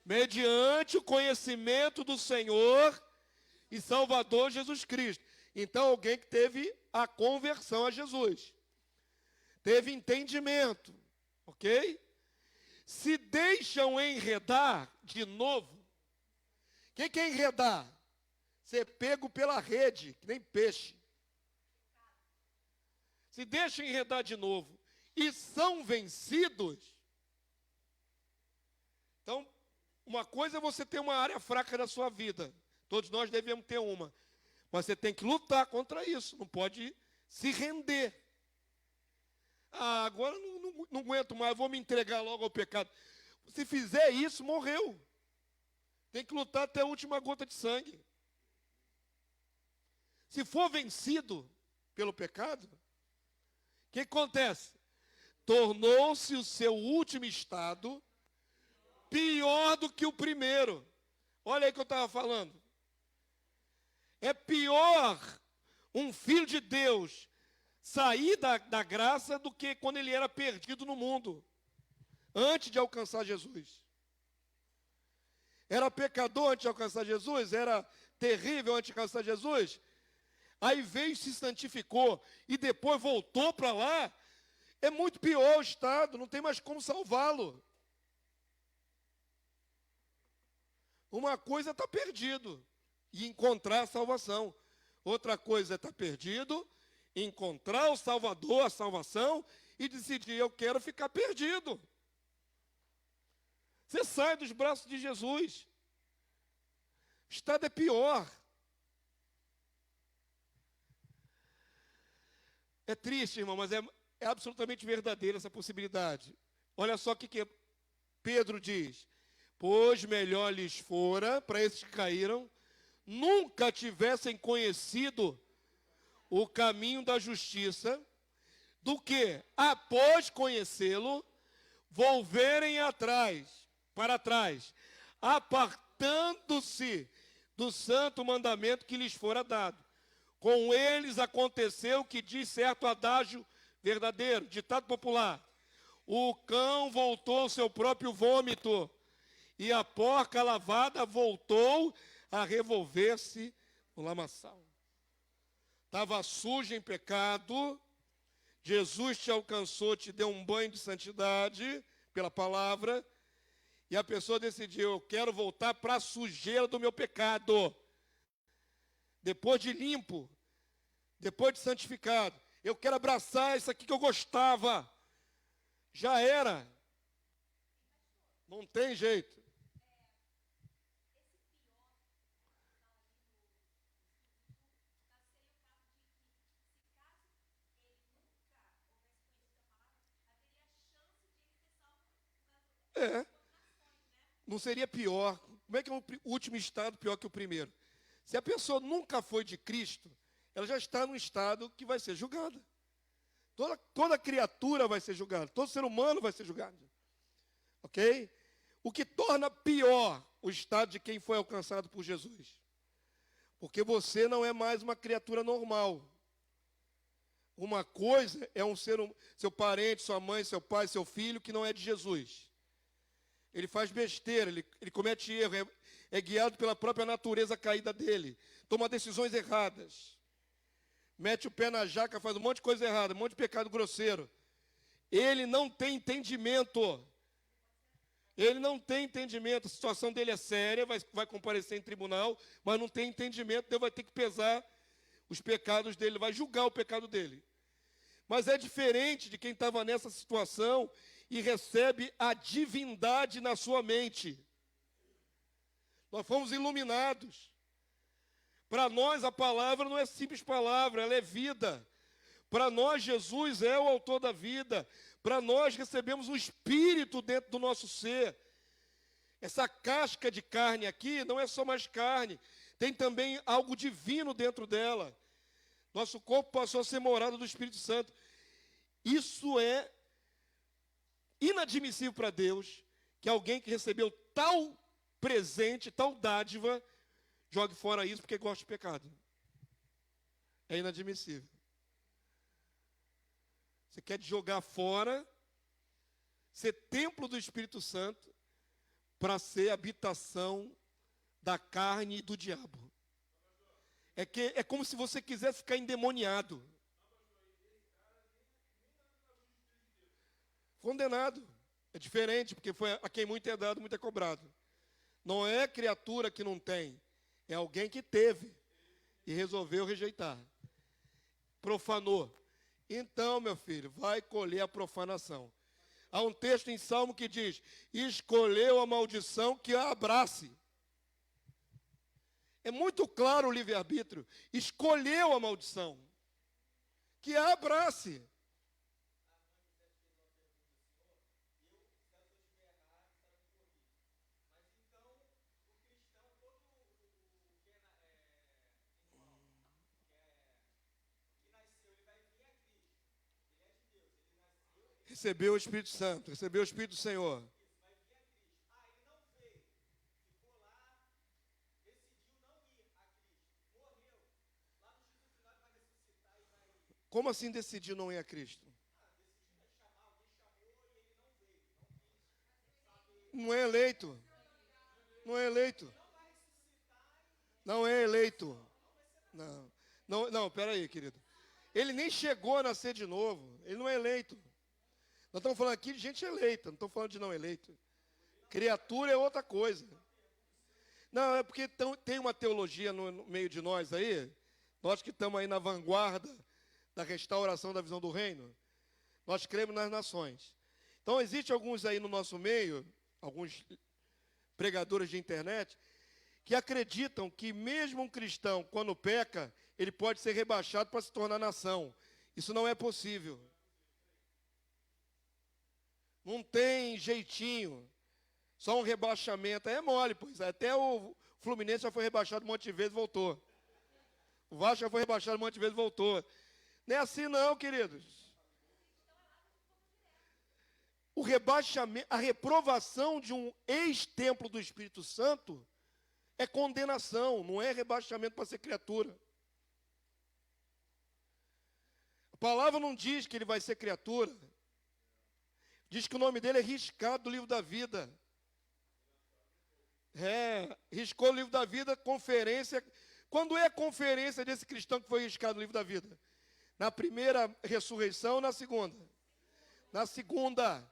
mediante o conhecimento do Senhor e Salvador Jesus Cristo. Então, alguém que teve a conversão a Jesus. Teve entendimento. Ok? Se deixam enredar de novo. O que é enredar? Ser pego pela rede, que nem peixe. Se deixam enredar de novo e são vencidos. Então, uma coisa é você ter uma área fraca da sua vida. Todos nós devemos ter uma. Mas você tem que lutar contra isso. Não pode se render. Ah, agora não aguento mais, vou me entregar logo ao pecado. Se fizer isso, morreu. Tem que lutar até a última gota de sangue. Se for vencido pelo pecado, o que acontece? Tornou-se o seu último estado pior do que o primeiro. Olha aí que eu estava falando. É pior um filho de Deus sair da graça do que quando ele era perdido no mundo, antes de alcançar Jesus. Era pecador antes de alcançar Jesus, era terrível antes de alcançar Jesus, aí veio e se santificou, e depois voltou para lá, é muito pior o estado, não tem mais como salvá-lo. Uma coisa é estar perdido e encontrar a salvação. Outra coisa é estar perdido, encontrar o Salvador, a salvação, e decidir, eu quero ficar perdido. Você sai dos braços de Jesus. O estado é pior. É triste, irmão, mas é absolutamente verdadeira essa possibilidade. Olha só o que Pedro diz. Pois melhor lhes fora, para esses que caíram, nunca tivessem conhecido o caminho da justiça, do que, após conhecê-lo, volverem para trás, apartando-se do santo mandamento que lhes fora dado. Com eles aconteceu o que diz certo adágio verdadeiro, ditado popular: o cão voltou ao seu próprio vômito, e a porca lavada voltou a revolver-se no lamaçal. Estava sujo em pecado, Jesus te alcançou, te deu um banho de santidade pela palavra, e a pessoa decidiu, eu quero voltar para a sujeira do meu pecado. Depois de limpo, depois de santificado, eu quero abraçar isso aqui que eu gostava. Já era. Não tem jeito. Não seria pior. Como é que é o último estado pior que o primeiro? Se a pessoa nunca foi de Cristo, ela já está num estado que vai ser julgada. Toda criatura vai ser julgada. Todo ser humano vai ser julgado. Ok? O que torna pior o estado de quem foi alcançado por Jesus. Porque você não é mais uma criatura normal. Uma coisa é seu parente, sua mãe, seu pai, seu filho, que não é de Jesus. Ele faz besteira, ele comete erro, é guiado pela própria natureza caída dele, toma decisões erradas, mete o pé na jaca, faz um monte de coisa errada, um monte de pecado grosseiro. Ele não tem entendimento. Ele não tem entendimento, a situação dele é séria, vai comparecer em tribunal, mas não tem entendimento, Deus vai ter que pesar os pecados dele, vai julgar o pecado dele. Mas é diferente de quem estava nessa situação e recebe a divindade na sua mente. Nós fomos iluminados. Para nós a palavra não é simples palavra, ela é vida. Para nós Jesus é o autor da vida. Para nós recebemos o Espírito dentro do nosso ser. Essa casca de carne aqui não é só mais carne, tem também algo divino dentro dela. Nosso corpo passou a ser morada do Espírito Santo. Isso é inadmissível para Deus, que alguém que recebeu tal presente, tal dádiva, jogue fora isso porque gosta de pecado. É inadmissível. Você quer jogar fora, ser templo do Espírito Santo, para ser habitação da carne e do diabo. É como se você quisesse ficar endemoniado. Condenado. É diferente, porque foi a quem muito é dado, muito é cobrado. Não é criatura que não tem, é alguém que teve e resolveu rejeitar. Profanou. Então, meu filho, vai colher a profanação. Há um texto em Salmo que diz, escolheu a maldição que a abrace. É muito claro o livre-arbítrio. Escolheu a maldição que a abrace. Recebeu o Espírito Santo, recebeu o Espírito do Senhor. Como assim decidiu não ir a Cristo? Não é eleito. Não é eleito. Não é eleito. Não. Não, não, peraí, querido. Ele nem chegou a nascer de novo. Ele não é eleito. Nós estamos falando aqui de gente eleita, não estamos falando de não eleito. Criatura é outra coisa. Não, é porque tem uma teologia no meio de nós aí, nós que estamos aí na vanguarda da restauração da visão do reino, nós cremos nas nações. Então, existe alguns aí no nosso meio, alguns pregadores de internet, que acreditam que mesmo um cristão, quando peca, ele pode ser rebaixado para se tornar nação. Isso não é possível. Não tem jeitinho. Só um rebaixamento. É mole, pois. Até o Fluminense já foi rebaixado um monte de vezes e voltou. O Vasco já foi rebaixado um monte de vezes e voltou. Não é assim não, queridos. O rebaixamento, a reprovação de um ex-templo do Espírito Santo é condenação, não é rebaixamento para ser criatura. A palavra não diz que ele vai ser criatura. Diz que o nome dele é riscado do livro da vida. Riscou o livro da vida, conferência. Quando é a conferência desse cristão que foi riscado do livro da vida? Na primeira ressurreição ou na segunda? Na segunda.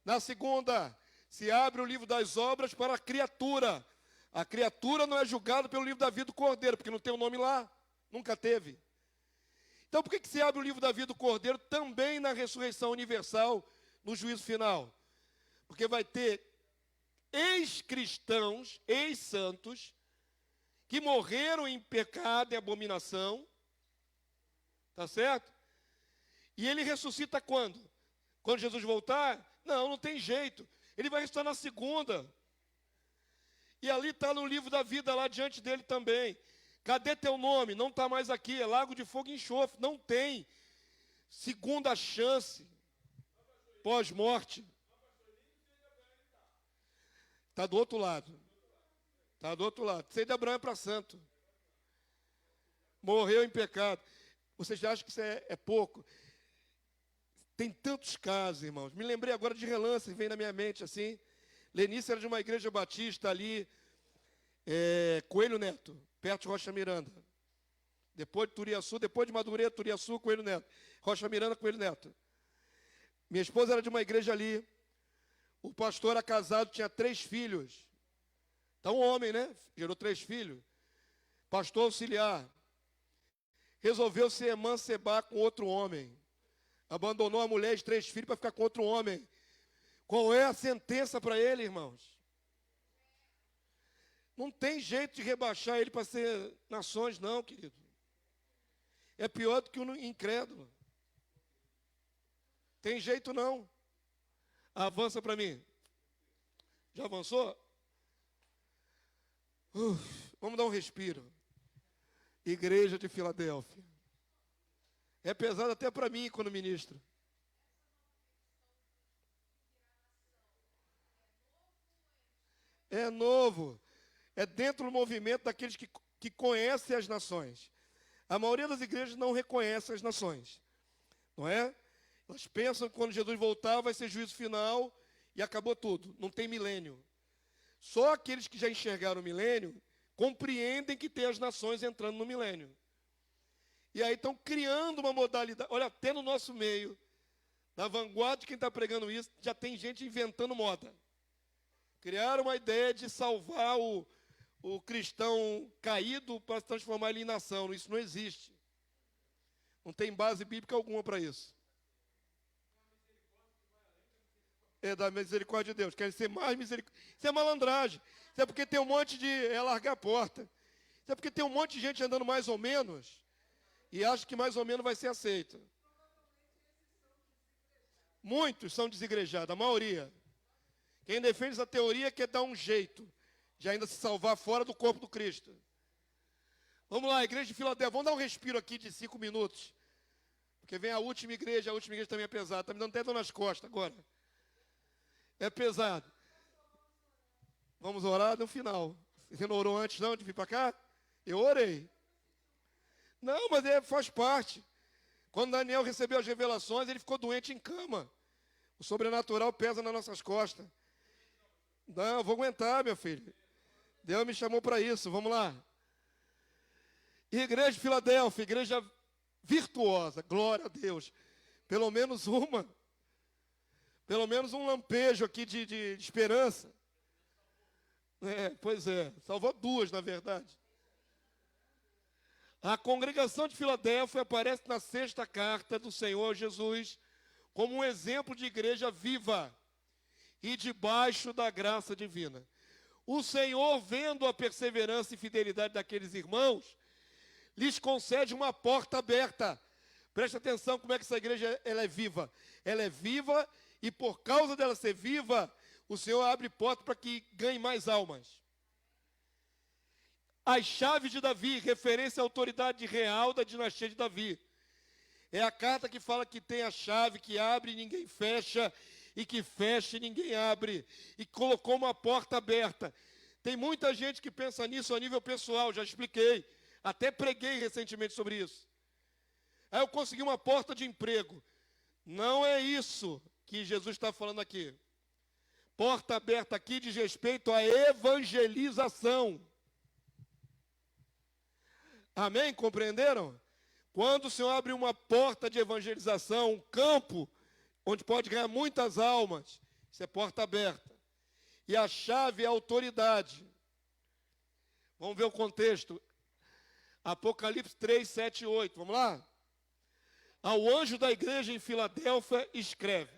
Na segunda, se abre o livro das obras para a criatura. A criatura não é julgada pelo livro da vida do Cordeiro, porque não tem o nome lá. Nunca teve. Então, por que se abre o livro da vida do Cordeiro também na ressurreição universal, no juízo final? Porque vai ter ex-cristãos, ex-santos, que morreram em pecado e abominação, tá certo? E ele ressuscita quando? Quando Jesus voltar? Não, não tem jeito. Ele vai ressuscitar na segunda. E ali está no livro da vida, lá diante dele também. Cadê teu nome? Não está mais aqui, é lago de fogo e enxofre. Não tem segunda chance pós-morte. Está do outro lado. Está do outro lado. Sei de Abraão é para santo. Morreu em pecado. Vocês acham que isso é pouco? Tem tantos casos, irmãos. Me lembrei agora de relance, vem na minha mente assim. Lenice era de uma igreja batista ali, Coelho Neto, perto de Rocha Miranda. Depois de Turiaçu, depois de Madureira, Turiaçu, Coelho Neto. Rocha Miranda, Coelho Neto. Minha esposa era de uma igreja ali. O pastor era casado, tinha 3 filhos. Então, um homem, né? Gerou 3 filhos. Pastor auxiliar. Resolveu se emancebar com outro homem. Abandonou a mulher e os 3 filhos para ficar com outro homem. Qual é a sentença para ele, irmãos? Não tem jeito de rebaixar ele para ser nações, não, querido. É pior do que um incrédulo. Tem jeito não. Avança para mim. Já avançou? Vamos dar um respiro. Igreja de Filadélfia. É pesado até para mim quando ministro. É novo. É dentro do movimento daqueles que conhecem as nações. A maioria das igrejas não reconhece as nações. Não é? Elas pensam que quando Jesus voltar vai ser juízo final e acabou tudo. Não tem milênio. Só aqueles que já enxergaram o milênio compreendem que tem as nações entrando no milênio. E aí estão criando uma modalidade. Olha, até no nosso meio, na vanguarda de quem está pregando isso, já tem gente inventando moda. Criaram uma ideia de salvar o cristão caído para se transformar ele em nação. Isso não existe. Não tem base bíblica alguma para isso. É da misericórdia de Deus. Querem ser mais misericórdia. Isso é malandragem. Isso é porque tem um monte de... É largar a porta. Isso é porque tem um monte de gente andando mais ou menos e acha que mais ou menos vai ser aceito. Muitos são desigrejados, a maioria. Quem defende essa teoria quer dar um jeito de ainda se salvar fora do corpo do Cristo. Vamos lá, igreja de Filadélfia. Vamos dar um respiro aqui de 5 minutos. Porque vem a última igreja também é pesada. Está me dando até dor nas costas agora. É pesado. Vamos orar no final. Você não orou antes não de vir para cá? Eu orei. Não, mas faz parte. Quando Daniel recebeu as revelações, ele ficou doente em cama. O sobrenatural pesa nas nossas costas. Não, eu vou aguentar, meu filho. Deus me chamou para isso. Vamos lá. Igreja de Filadélfia, igreja virtuosa. Glória a Deus. Pelo menos uma. Pelo menos um lampejo aqui de esperança. Pois é. Salvou duas, na verdade. A congregação de Filadélfia aparece na sexta carta do Senhor Jesus como um exemplo de igreja viva e debaixo da graça divina. O Senhor, vendo a perseverança e fidelidade daqueles irmãos, lhes concede uma porta aberta. Preste atenção como é que essa igreja ela é viva. Ela é viva e por causa dela ser viva, o Senhor abre porta para que ganhe mais almas. As chaves de Davi, referência à autoridade real da dinastia de Davi. É a carta que fala que tem a chave que abre e ninguém fecha, e que fecha e ninguém abre, e colocou uma porta aberta. Tem muita gente que pensa nisso a nível pessoal, já expliquei, até preguei recentemente sobre isso. Aí eu consegui uma porta de emprego. Não é isso que Jesus está falando aqui. Porta aberta aqui diz respeito à evangelização. Amém? Compreenderam? Quando o Senhor abre uma porta de evangelização, um campo onde pode ganhar muitas almas, isso é porta aberta. E a chave é a autoridade. Vamos ver o contexto. Apocalipse 3, 7 e 8. Vamos lá? Ao anjo da igreja em Filadélfia escreve: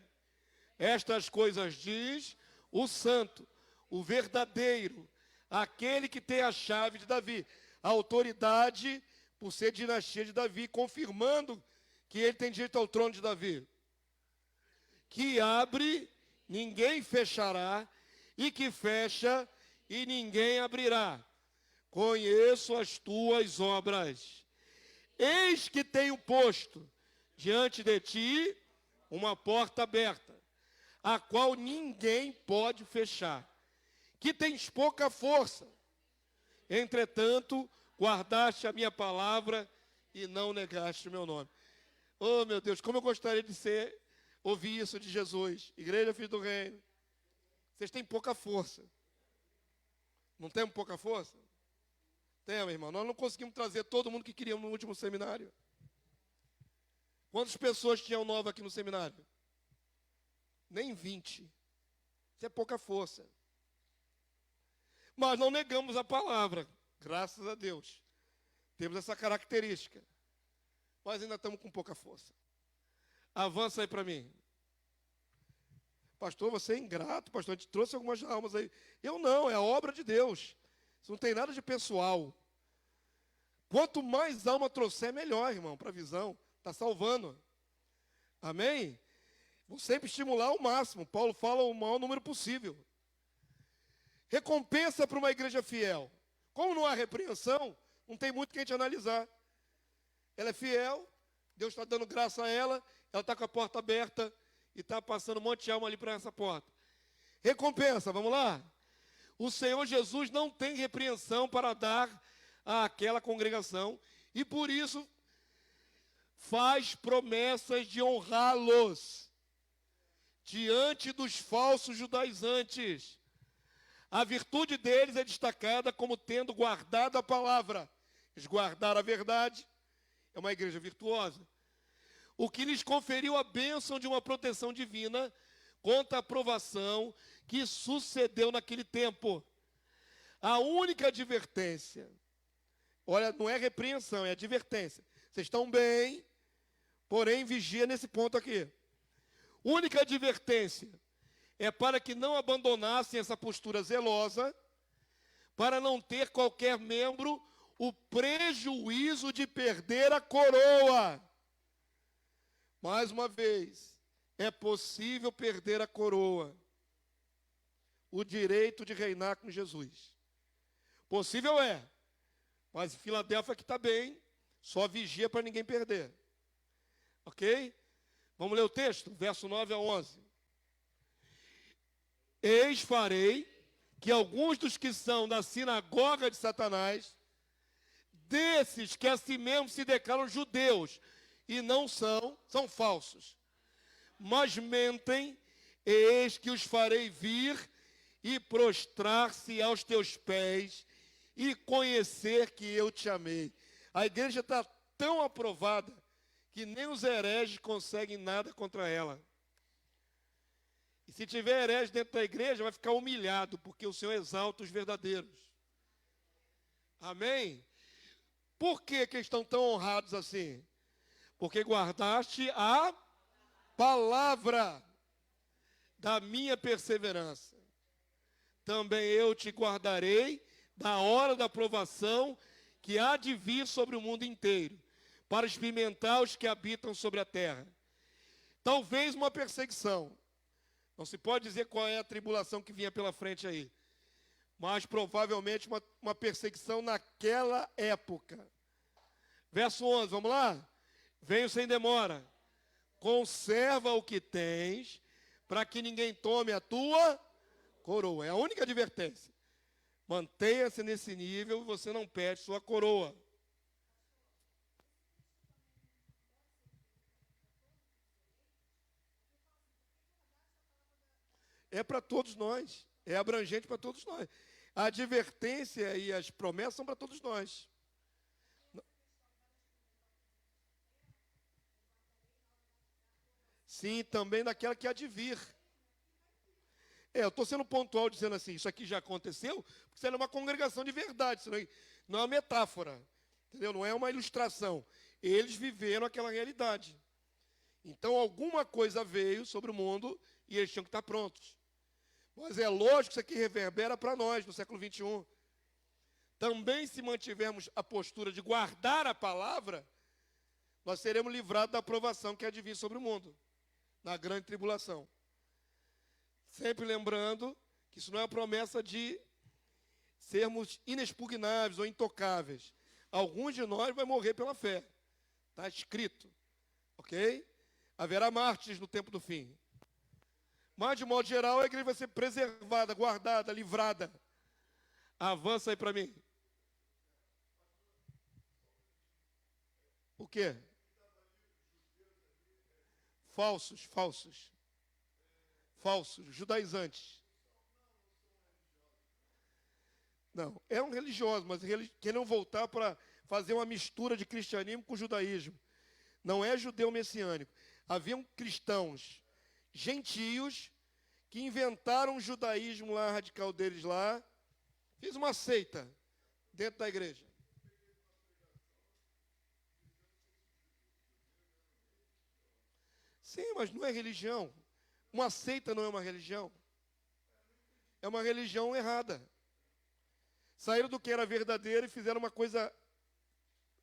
estas coisas diz o santo, o verdadeiro, aquele que tem a chave de Davi. A autoridade por ser dinastia de Davi, confirmando que ele tem direito ao trono de Davi. Que abre, ninguém fechará, e que fecha, e ninguém abrirá. Conheço as tuas obras. Eis que tenho posto diante de ti uma porta aberta, a qual ninguém pode fechar. Que tens pouca força. Entretanto, guardaste a minha palavra e não negaste o meu nome. Oh, meu Deus, como eu gostaria de ouvir isso de Jesus. Igreja, filho do reino. Vocês têm pouca força. Não temos pouca força? Temos, irmão. Nós não conseguimos trazer todo mundo que queríamos no último seminário. Quantas pessoas tinham nova aqui no seminário? Nem 20. Isso é pouca força. Mas não negamos a palavra. Graças a Deus. Temos essa característica. Mas ainda estamos com pouca força. Avança aí para mim. Pastor, você é ingrato, pastor. A gente trouxe algumas almas aí. Eu não, é a obra de Deus. Isso não tem nada de pessoal. Quanto mais alma trouxer, melhor, irmão, para a visão. Está salvando. Amém? Vou sempre estimular ao máximo. Paulo fala o maior número possível. Recompensa para uma igreja fiel. Como não há repreensão, não tem muito que a gente analisar. Ela é fiel, Deus está dando graça a ela está com a porta aberta e está passando um monte de alma ali para essa porta. Recompensa, vamos lá? O Senhor Jesus não tem repreensão para dar àquela congregação e por isso faz promessas de honrá-los diante dos falsos judaizantes. A virtude deles é destacada como tendo guardado a palavra. Eles guardaram a verdade. É uma igreja virtuosa. O que lhes conferiu a bênção de uma proteção divina contra a provação que sucedeu naquele tempo. A única advertência, olha, não é repreensão, é advertência. Vocês estão bem, porém vigia nesse ponto aqui. Única advertência é para que não abandonassem essa postura zelosa, para não ter qualquer membro o prejuízo de perder a coroa. Mais uma vez, é possível perder a coroa, o direito de reinar com Jesus. Possível é, mas Filadélfia que está bem, só vigia para ninguém perder. Ok? Vamos ler o texto, verso 9 a 11. Eis farei que alguns dos que são da sinagoga de Satanás, desses que a si mesmo se declaram judeus, e não são, são falsos, mas mentem, eis que os farei vir e prostrar-se aos teus pés e conhecer que eu te amei. A igreja está tão aprovada que nem os hereges conseguem nada contra ela. E se tiver herege dentro da igreja, vai ficar humilhado, porque o Senhor exalta os verdadeiros. Amém? Por que eles estão tão honrados assim? Porque guardaste a palavra da minha perseverança. Também eu te guardarei da hora da provação que há de vir sobre o mundo inteiro, para experimentar os que habitam sobre a terra. Talvez uma perseguição. Não se pode dizer qual é a tribulação que vinha pela frente aí, mas provavelmente uma perseguição naquela época. Verso 11, vamos lá? Venho sem demora. Conserva o que tens, para que ninguém tome a tua coroa. É a única advertência. Mantenha-se nesse nível e você não perde sua coroa. É para todos nós. É abrangente para todos nós. A advertência e as promessas são para todos nós. Sim, também naquela que há de vir. Eu estou sendo pontual dizendo assim, isso aqui já aconteceu, porque isso é uma congregação de verdade, isso não é uma metáfora, entendeu? Não é uma ilustração. Eles viveram aquela realidade. Então, alguma coisa veio sobre o mundo e eles tinham que estar prontos. Mas é lógico que isso aqui reverbera para nós, no século 21. Também, se mantivermos a postura de guardar a palavra, nós seremos livrados da aprovação que há de vir sobre o mundo, na grande tribulação. Sempre lembrando que isso não é uma promessa de sermos inexpugnáveis ou intocáveis. Alguns de nós vão morrer pela fé. Está escrito. Ok? Haverá mártires no tempo do fim. Mas, de modo geral, a igreja vai ser preservada, guardada, livrada. Avança aí para mim. O quê? Falsos. Judaizantes. Não, eram religiosos, mas queriam voltar para fazer uma mistura de cristianismo com judaísmo. Não é judeu messiânico. Haviam cristãos gentios que inventaram um judaísmo lá, radical deles lá. Fiz uma seita dentro da igreja. Sim, mas não é religião. Uma seita não é uma religião. É uma religião errada. Saíram do que era verdadeiro e fizeram uma coisa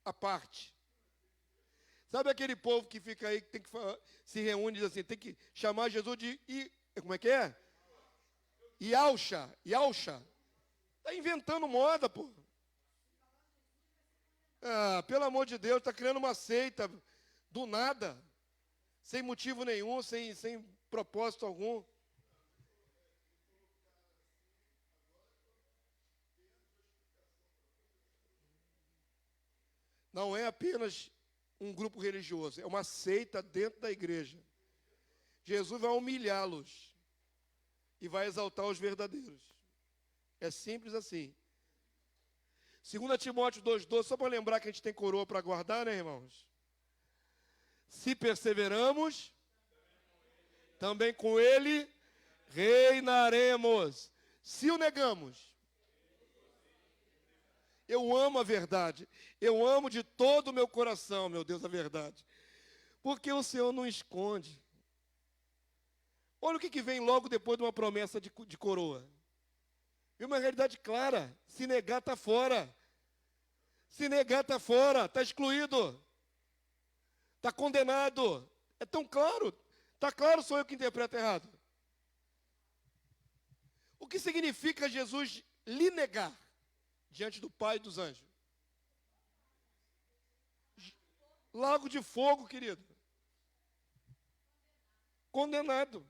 à parte. Sabe aquele povo que fica aí, que tem que se reúne e diz assim, tem que chamar Jesus de... como é que é? Yaucha. Está inventando moda, pô. Ah, pelo amor de Deus, está criando uma seita do nada. Sem motivo nenhum, sem propósito algum. Não é apenas um grupo religioso, é uma seita dentro da igreja. Jesus vai humilhá-los e vai exaltar os verdadeiros. É simples assim. 2 Timóteo 2,12, só para lembrar que a gente tem coroa para guardar, né, irmãos? Se perseveramos, também com ele reinaremos. Se o negamos, eu amo a verdade. Eu amo de todo o meu coração, meu Deus, a verdade. Porque o Senhor não esconde. Olha o que vem logo depois de uma promessa de coroa. É uma realidade clara. Se negar, está fora. Se negar, está fora. Está excluído. Está condenado. É tão claro. Está claro, sou eu que interpreto errado. O que significa Jesus lhe negar diante do Pai e dos anjos? Lago de fogo, querido. condenado.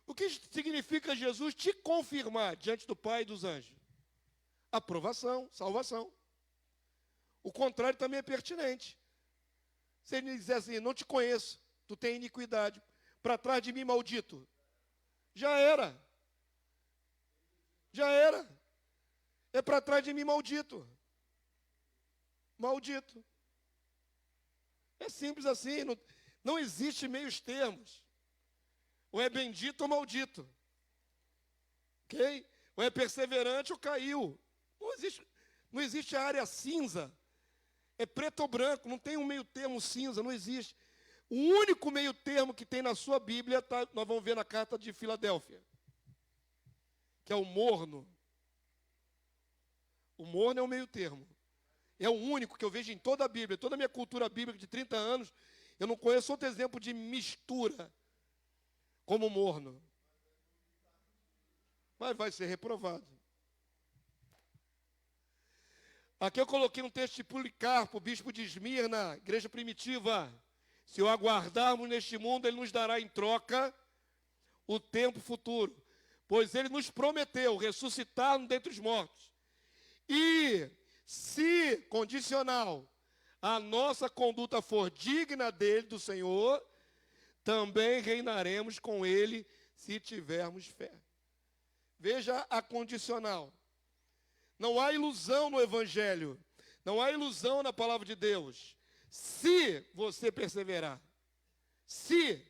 O que significa Jesus te confirmar diante do Pai e dos anjos? Aprovação, salvação. O contrário também é pertinente. Se ele dizer assim, não te conheço, tu tem iniquidade, para trás de mim, maldito. Já era. Já era. É para trás de mim, maldito. Maldito. É simples assim, não existe meios termos. Ou é bendito ou maldito. Ok? Ou é perseverante ou caiu. Não existe a área cinza. É preto ou branco, não tem um meio termo cinza, não existe. O único meio termo que tem na sua Bíblia, nós vamos ver na carta de Filadélfia, que é o morno. O morno é o meio termo. É o único que eu vejo em toda a Bíblia, toda a minha cultura bíblica de 30 anos, eu não conheço outro exemplo de mistura como o morno. Mas vai ser reprovado. Aqui eu coloquei um texto de Policarpo, bispo de Esmirna, igreja primitiva. Se o aguardarmos neste mundo, ele nos dará em troca o tempo futuro. Pois ele nos prometeu ressuscitar-nos dentre os mortos. E, se, condicional, a nossa conduta for digna dele, do Senhor, também reinaremos com ele, se tivermos fé. Veja a condicional. Não há ilusão no Evangelho. Não há ilusão na palavra de Deus. Se você perseverar. Se.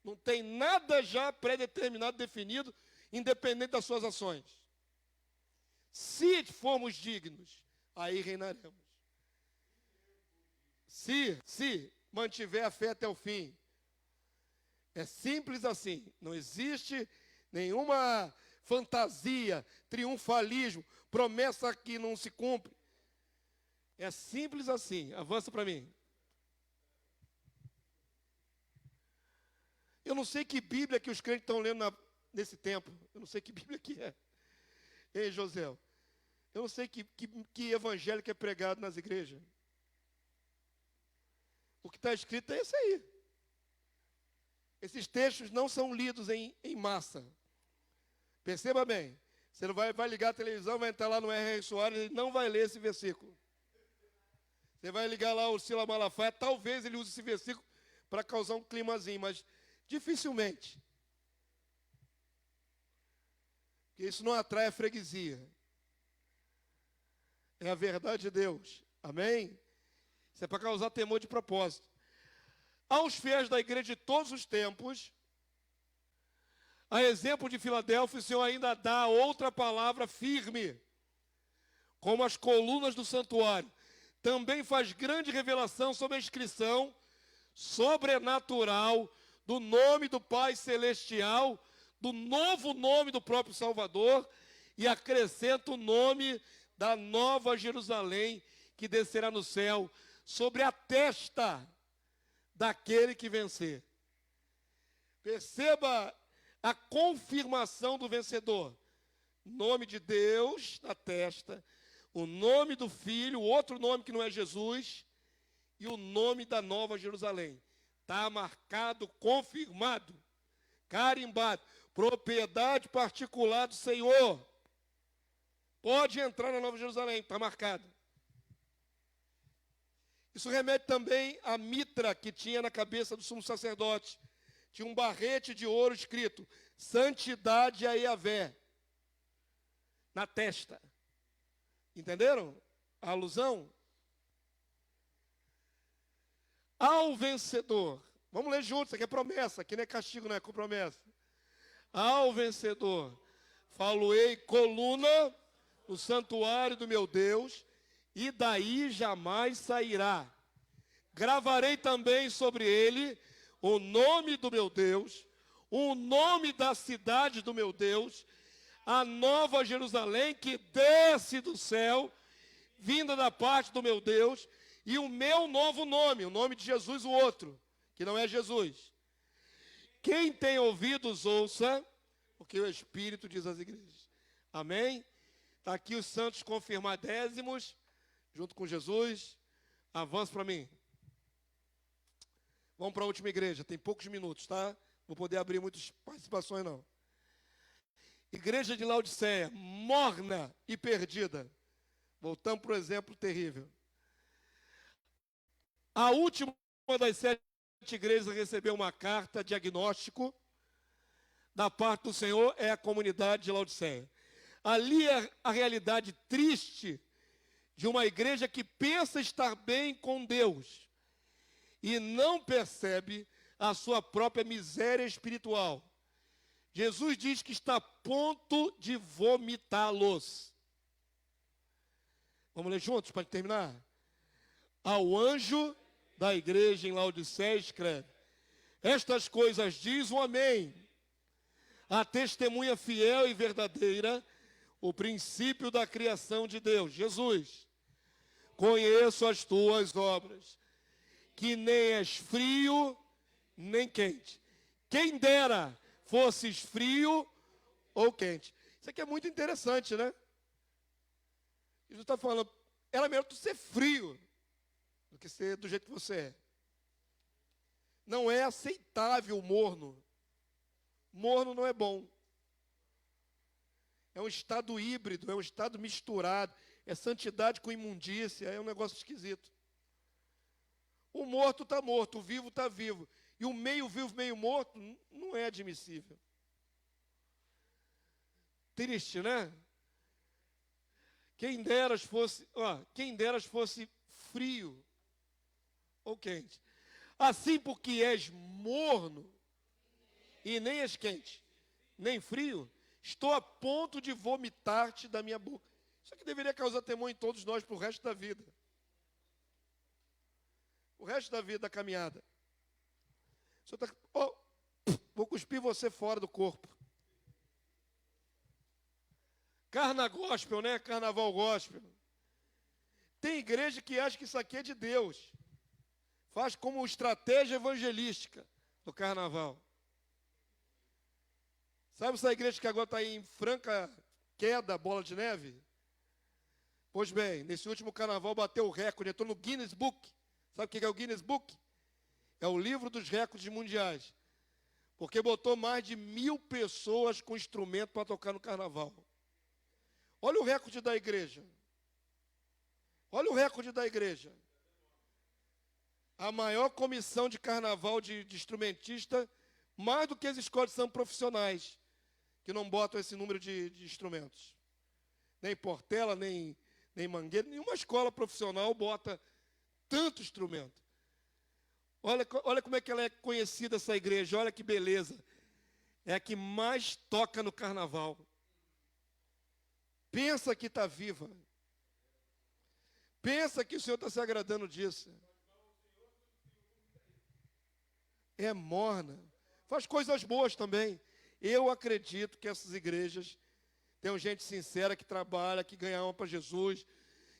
Não tem nada já pré-determinado, definido, independente das suas ações. Se formos dignos, aí reinaremos. Se mantiver a fé até o fim. É simples assim. Não existe nenhuma fantasia, triunfalismo, promessa que não se cumpre. É simples assim. Avança para mim. Eu não sei que Bíblia que os crentes estão lendo nesse tempo. Eu não sei que Bíblia que é. Ei, José, eu não sei que evangelho que é pregado nas igrejas. O que está escrito é esse aí. Esses textos não são lidos em massa. Perceba bem. Você não vai ligar a televisão, vai entrar lá no R.R. Soares e não vai ler esse versículo. Você vai ligar lá o Sila Malafaia, talvez ele use esse versículo para causar um climazinho, mas dificilmente. Porque isso não atrai a freguesia. É a verdade de Deus. Amém? Isso é para causar temor de propósito. Aos fiéis da igreja de todos os tempos, a exemplo de Filadélfia, o Senhor ainda dá outra palavra firme, como as colunas do santuário. Também faz grande revelação sobre a inscrição sobrenatural do nome do Pai Celestial, do novo nome do próprio Salvador, e acrescenta o nome da Nova Jerusalém, que descerá no céu, sobre a testa daquele que vencer. Perceba a confirmação do vencedor. Nome de Deus na testa, o nome do Filho, outro nome que não é Jesus, e o nome da Nova Jerusalém. Está marcado, confirmado, carimbado, propriedade particular do Senhor. Pode entrar na Nova Jerusalém, está marcado. Isso remete também à mitra que tinha na cabeça do sumo sacerdote. Tinha um barrete de ouro escrito, Santidade a Yahvé, na testa. Entenderam a alusão? Ao vencedor, vamos ler juntos, isso aqui é promessa, aqui não é castigo, não é com promessa. Ao vencedor, falo-ei coluna no santuário do meu Deus, e daí jamais sairá. Gravarei também sobre ele o nome do meu Deus, o nome da cidade do meu Deus, a Nova Jerusalém que desce do céu, vinda da parte do meu Deus, e o meu novo nome, o nome de Jesus, o outro, que não é Jesus. Quem tem ouvidos, ouça, porque o Espírito diz às igrejas. Amém? Está aqui os santos confirmadésimos, junto com Jesus. Avança para mim. Vamos para a última igreja, tem poucos minutos, tá? Não vou poder abrir muitas participações, não. Igreja de Laodiceia, morna e perdida. Voltamos para o exemplo terrível. A última das 7 igrejas recebeu uma carta diagnóstico da parte do Senhor, é a comunidade de Laodiceia. Ali é a realidade triste de uma igreja que pensa estar bem com Deus e não percebe a sua própria miséria espiritual. Jesus diz que está a ponto de vomitá-los. Vamos ler juntos para terminar? Ao anjo da igreja em Laodiceia escreve: estas coisas diz o Amém, a testemunha fiel e verdadeira, o princípio da criação de Deus. Jesus, conheço as tuas obras, que nem és frio nem quente. Quem dera fosses frio ou quente. Isso aqui é muito interessante, né? Jesus está falando, era melhor tu ser frio do que ser do jeito que você é. Não é aceitável o morno. Morno não é bom. É um estado híbrido, é um estado misturado. É santidade com imundícia, é um negócio esquisito. O morto está morto, o vivo está vivo. E o meio vivo, meio morto, não é admissível. Triste, né? Quem deras fosse frio ou quente. Assim, porque és morno e nem és quente, nem frio, estou a ponto de vomitar-te da minha boca. Isso aqui deveria causar temor em todos nós para o resto da vida. O resto da vida da caminhada. Vou cuspir você fora do corpo. Carna gospel, né? Carnaval gospel. Tem igreja que acha que isso aqui é de Deus. Faz como estratégia evangelística do carnaval. Sabe essa igreja que agora está em franca queda, bola de neve? Pois bem, nesse último carnaval bateu o recorde, entrou no Guinness Book. Sabe o que é o Guinness Book? É o livro dos recordes mundiais. Porque botou mais de 1000 pessoas com instrumento para tocar no carnaval. Olha o recorde da igreja. Olha o recorde da igreja. A maior comissão de carnaval de instrumentista, mais do que as escolas são profissionais, que não botam esse número de instrumentos. Nem Portela, nem Mangueira, nenhuma escola profissional bota tanto instrumento. Olha como é que ela é conhecida, essa igreja, olha que beleza. É a que mais toca no carnaval. Pensa que está viva. Pensa que o Senhor está se agradando disso. É morna. Faz coisas boas também. Eu acredito que essas igrejas tem gente sincera que trabalha, que ganha alma para Jesus,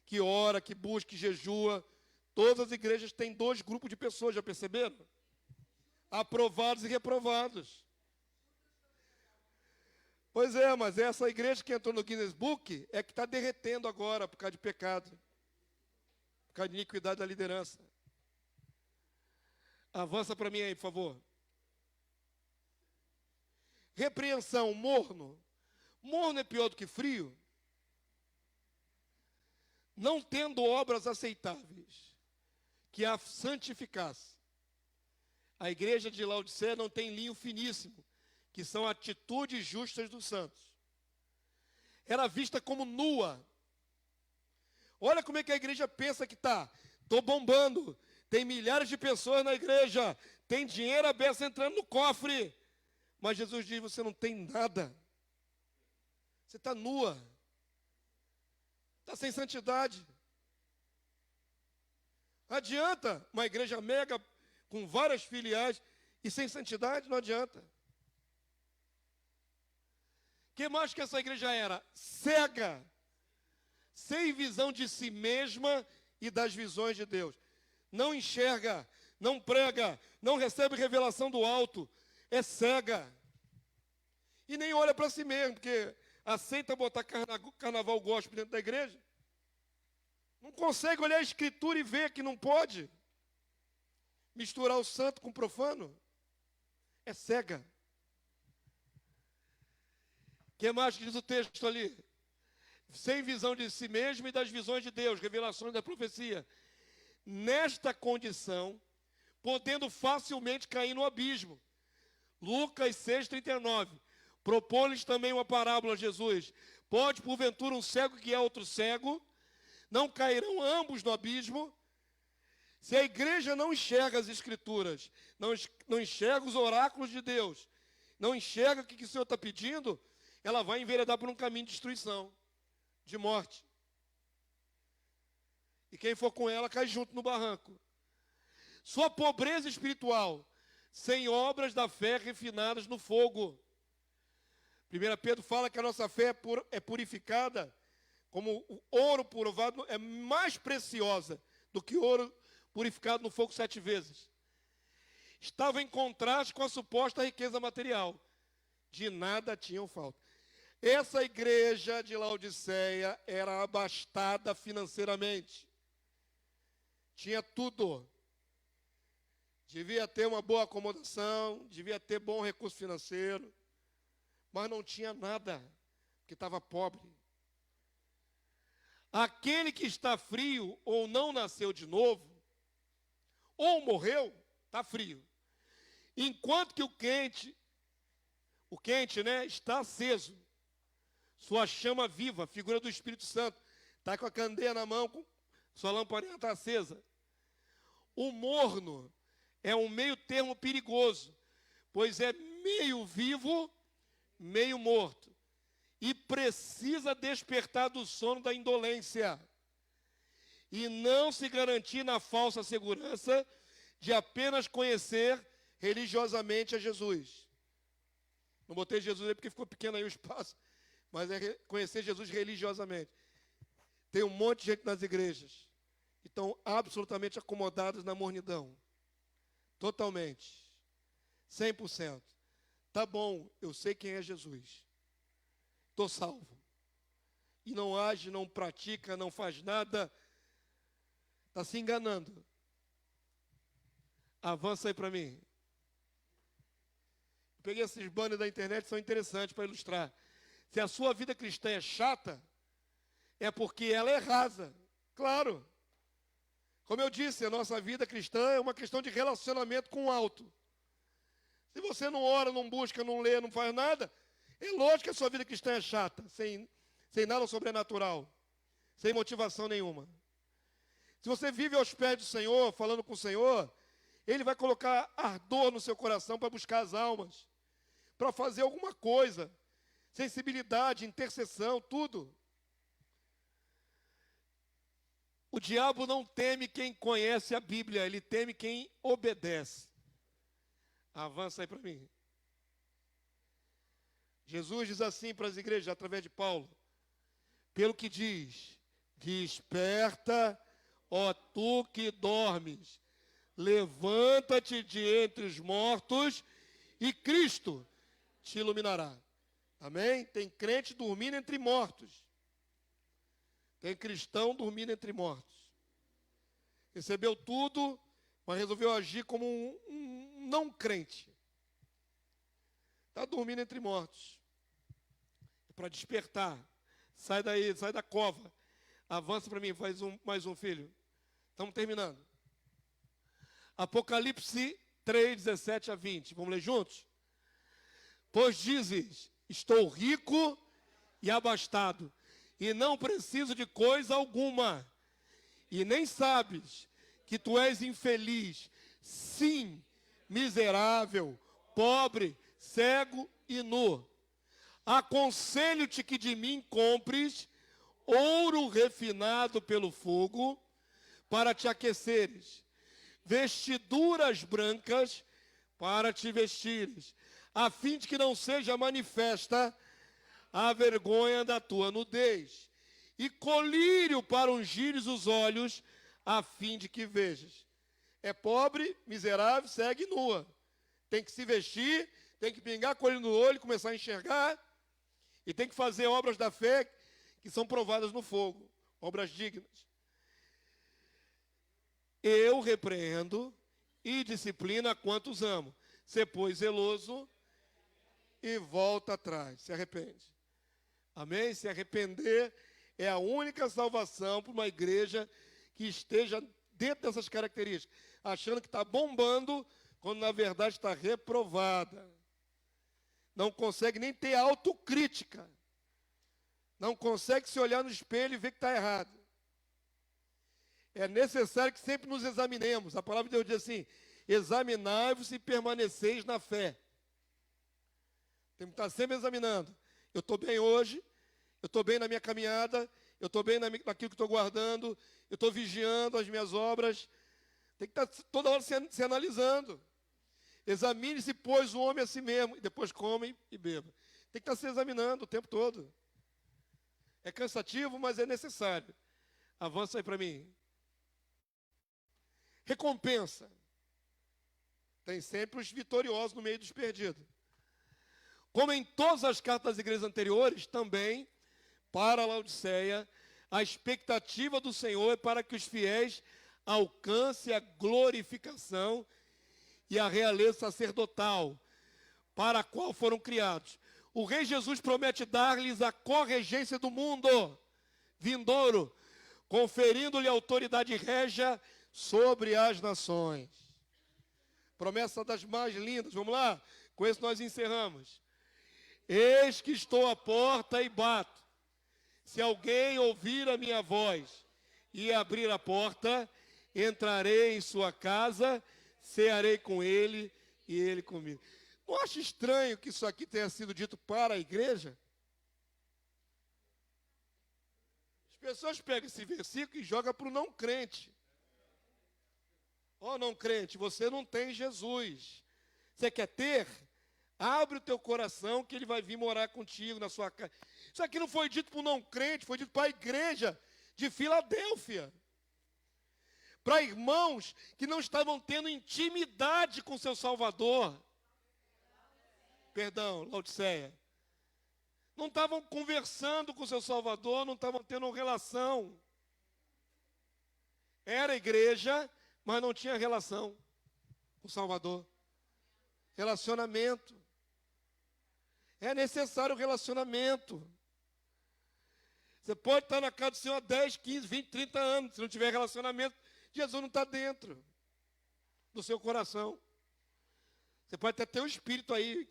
que ora, que busca, que jejua. Todas as igrejas têm 2 grupos de pessoas, já perceberam? Aprovados e reprovados. Pois é, mas essa igreja que entrou no Guinness Book é que está derretendo agora por causa de pecado. Por causa de iniquidade da liderança. Avança para mim aí, por favor. Repreensão, morno. Morno é pior do que frio? Não tendo obras aceitáveis que a santificasse. A igreja de Laodiceia não tem linho finíssimo, que são atitudes justas dos santos. Era vista como nua. Olha como é que a igreja pensa que está. Estou bombando. Tem milhares de pessoas na igreja. Tem dinheiro aberto entrando no cofre. Mas Jesus diz, você não tem nada. Você está nua. Está sem santidade. Adianta uma igreja mega com várias filiais e sem santidade? Não adianta. O que mais que essa igreja era? Cega. Sem visão de si mesma e das visões de Deus. Não enxerga, não prega, não recebe revelação do alto. É cega. E nem olha para si mesmo, porque aceita botar carnaval gospel dentro da igreja. Não consegue olhar a escritura e ver que não pode. misturar o santo com o profano. É cega. O que mais que diz o texto ali? Sem visão de si mesmo e das visões de Deus, revelações da profecia. Nesta condição, podendo facilmente cair no abismo. Lucas 6,39. Propõe-lhes também uma parábola a Jesus. Pode, porventura, um cego que é outro cego, não cairão ambos no abismo? Se a igreja não enxerga as escrituras, não enxerga os oráculos de Deus, não enxerga o que o Senhor está pedindo, ela vai enveredar por um caminho de destruição, de morte. E quem for com ela cai junto no barranco. Sua pobreza espiritual, sem obras da fé refinadas no fogo. 1 Pedro fala que a nossa fé é purificada, como o ouro provado, é mais preciosa do que ouro purificado no fogo 7 vezes. Estava em contraste com a suposta riqueza material. De nada tinham falta. Essa igreja de Laodiceia era abastada financeiramente. Tinha tudo. Devia ter uma boa acomodação, devia ter bom recurso financeiro, mas não tinha nada, porque estava pobre. Aquele que está frio ou não nasceu de novo, ou morreu, está frio. Enquanto que o quente, está aceso. Sua chama viva, figura do Espírito Santo, está com a candeia na mão, sua lamparina está acesa. O morno é um meio termo perigoso, pois é meio vivo, meio morto. E precisa despertar do sono da indolência. E não se garantir na falsa segurança de apenas conhecer religiosamente a Jesus. Não botei Jesus aí porque ficou pequeno aí o espaço, mas é conhecer Jesus religiosamente. Tem um monte de gente nas igrejas que estão absolutamente acomodados na mornidão. Totalmente. 100%. Tá bom, eu sei quem é Jesus. Estou salvo. E não age, não pratica, não faz nada. Está se enganando. Avança aí para mim. Eu peguei esses banners da internet, são interessantes para ilustrar. Se a sua vida cristã é chata, é porque ela é rasa. Claro. Como eu disse, a nossa vida cristã é uma questão de relacionamento com o alto. Se você não ora, não busca, não lê, não faz nada, é lógico que a sua vida cristã é chata, sem nada sobrenatural, sem motivação nenhuma. Se você vive aos pés do Senhor, falando com o Senhor, Ele vai colocar ardor no seu coração para buscar as almas, para fazer alguma coisa, sensibilidade, intercessão, tudo. O diabo não teme quem conhece a Bíblia, ele teme quem obedece. Avança aí para mim. Jesus diz assim para as igrejas, através de Paulo, pelo que diz, desperta, ó tu que dormes, levanta-te de entre os mortos e Cristo te iluminará. Amém? Tem crente dormindo entre mortos. Tem cristão dormindo entre mortos. Recebeu tudo, mas resolveu agir como um não crente. Está dormindo entre mortos. É para despertar. Sai daí, sai da cova. Avança para mim, faz mais um, filho. Estamos terminando. Apocalipse 3, 17 a 20. Vamos ler juntos? Pois dizes, estou rico e abastado, e não preciso de coisa alguma. E nem sabes que tu és infeliz, sim, miserável, pobre, cego e nu. Aconselho-te que de mim compres ouro refinado pelo fogo, para te aqueceres, vestiduras brancas para te vestires, a fim de que não seja manifesta a vergonha da tua nudez, e colírio para ungires os olhos, a fim de que vejas. É pobre, miserável, cego e nua. Tem que se vestir, tem que pingar colírio no olho, começar a enxergar, e tem que fazer obras da fé que são provadas no fogo, obras dignas. Eu repreendo e disciplina quantos amo. Sê, pois, zeloso e volta atrás. Se arrepende. Amém? Se arrepender é a única salvação para uma igreja que esteja dentro dessas características, achando que está bombando, quando na verdade está reprovada. Não consegue nem ter autocrítica. Não consegue se olhar no espelho e ver que está errado. É necessário que sempre nos examinemos. A palavra de Deus diz assim: examinai-vos e permaneceis na fé. Temos que estar sempre examinando. Eu estou bem hoje, eu estou bem na minha caminhada, eu estou bem naquilo que estou guardando, eu estou vigiando as minhas obras. Tem que estar toda hora se analisando. Examine-se, pois, o homem a si mesmo, e depois come e beba. Tem que estar se examinando o tempo todo. É cansativo, mas é necessário. Avança aí para mim. Recompensa. Tem sempre os vitoriosos no meio dos perdidos. Como em todas as cartas das igrejas anteriores, também, para a Laodiceia, a expectativa do Senhor é para que os fiéis alcancem a glorificação e a realeza sacerdotal, para a qual foram criados. O Rei Jesus promete dar-lhes a corregência do mundo vindouro, conferindo-lhe autoridade régia sobre as nações. Promessa das mais lindas. Vamos lá? Com isso nós encerramos. Eis que estou à porta e bato. Se alguém ouvir a minha voz e abrir a porta, entrarei em sua casa, cearei com ele e ele comigo. Não acha estranho que isso aqui tenha sido dito para a igreja? As pessoas pegam esse versículo e jogam para o não crente. Ó, não crente, você não tem Jesus. Você quer ter? Abre o teu coração que ele vai vir morar contigo na sua casa. Isso aqui não foi dito para o não crente, foi dito para a igreja de Filadélfia. Para irmãos que não estavam tendo intimidade com seu Salvador. Perdão, Laodiceia. Não estavam conversando com seu Salvador, não estavam tendo uma relação. Era igreja, mas não tinha relação com o Salvador. Relacionamento. É necessário relacionamento. Você pode estar na casa do Senhor há 10, 15, 20, 30 anos. Se não tiver relacionamento, Jesus não está dentro do seu coração. Você pode até ter um espírito aí,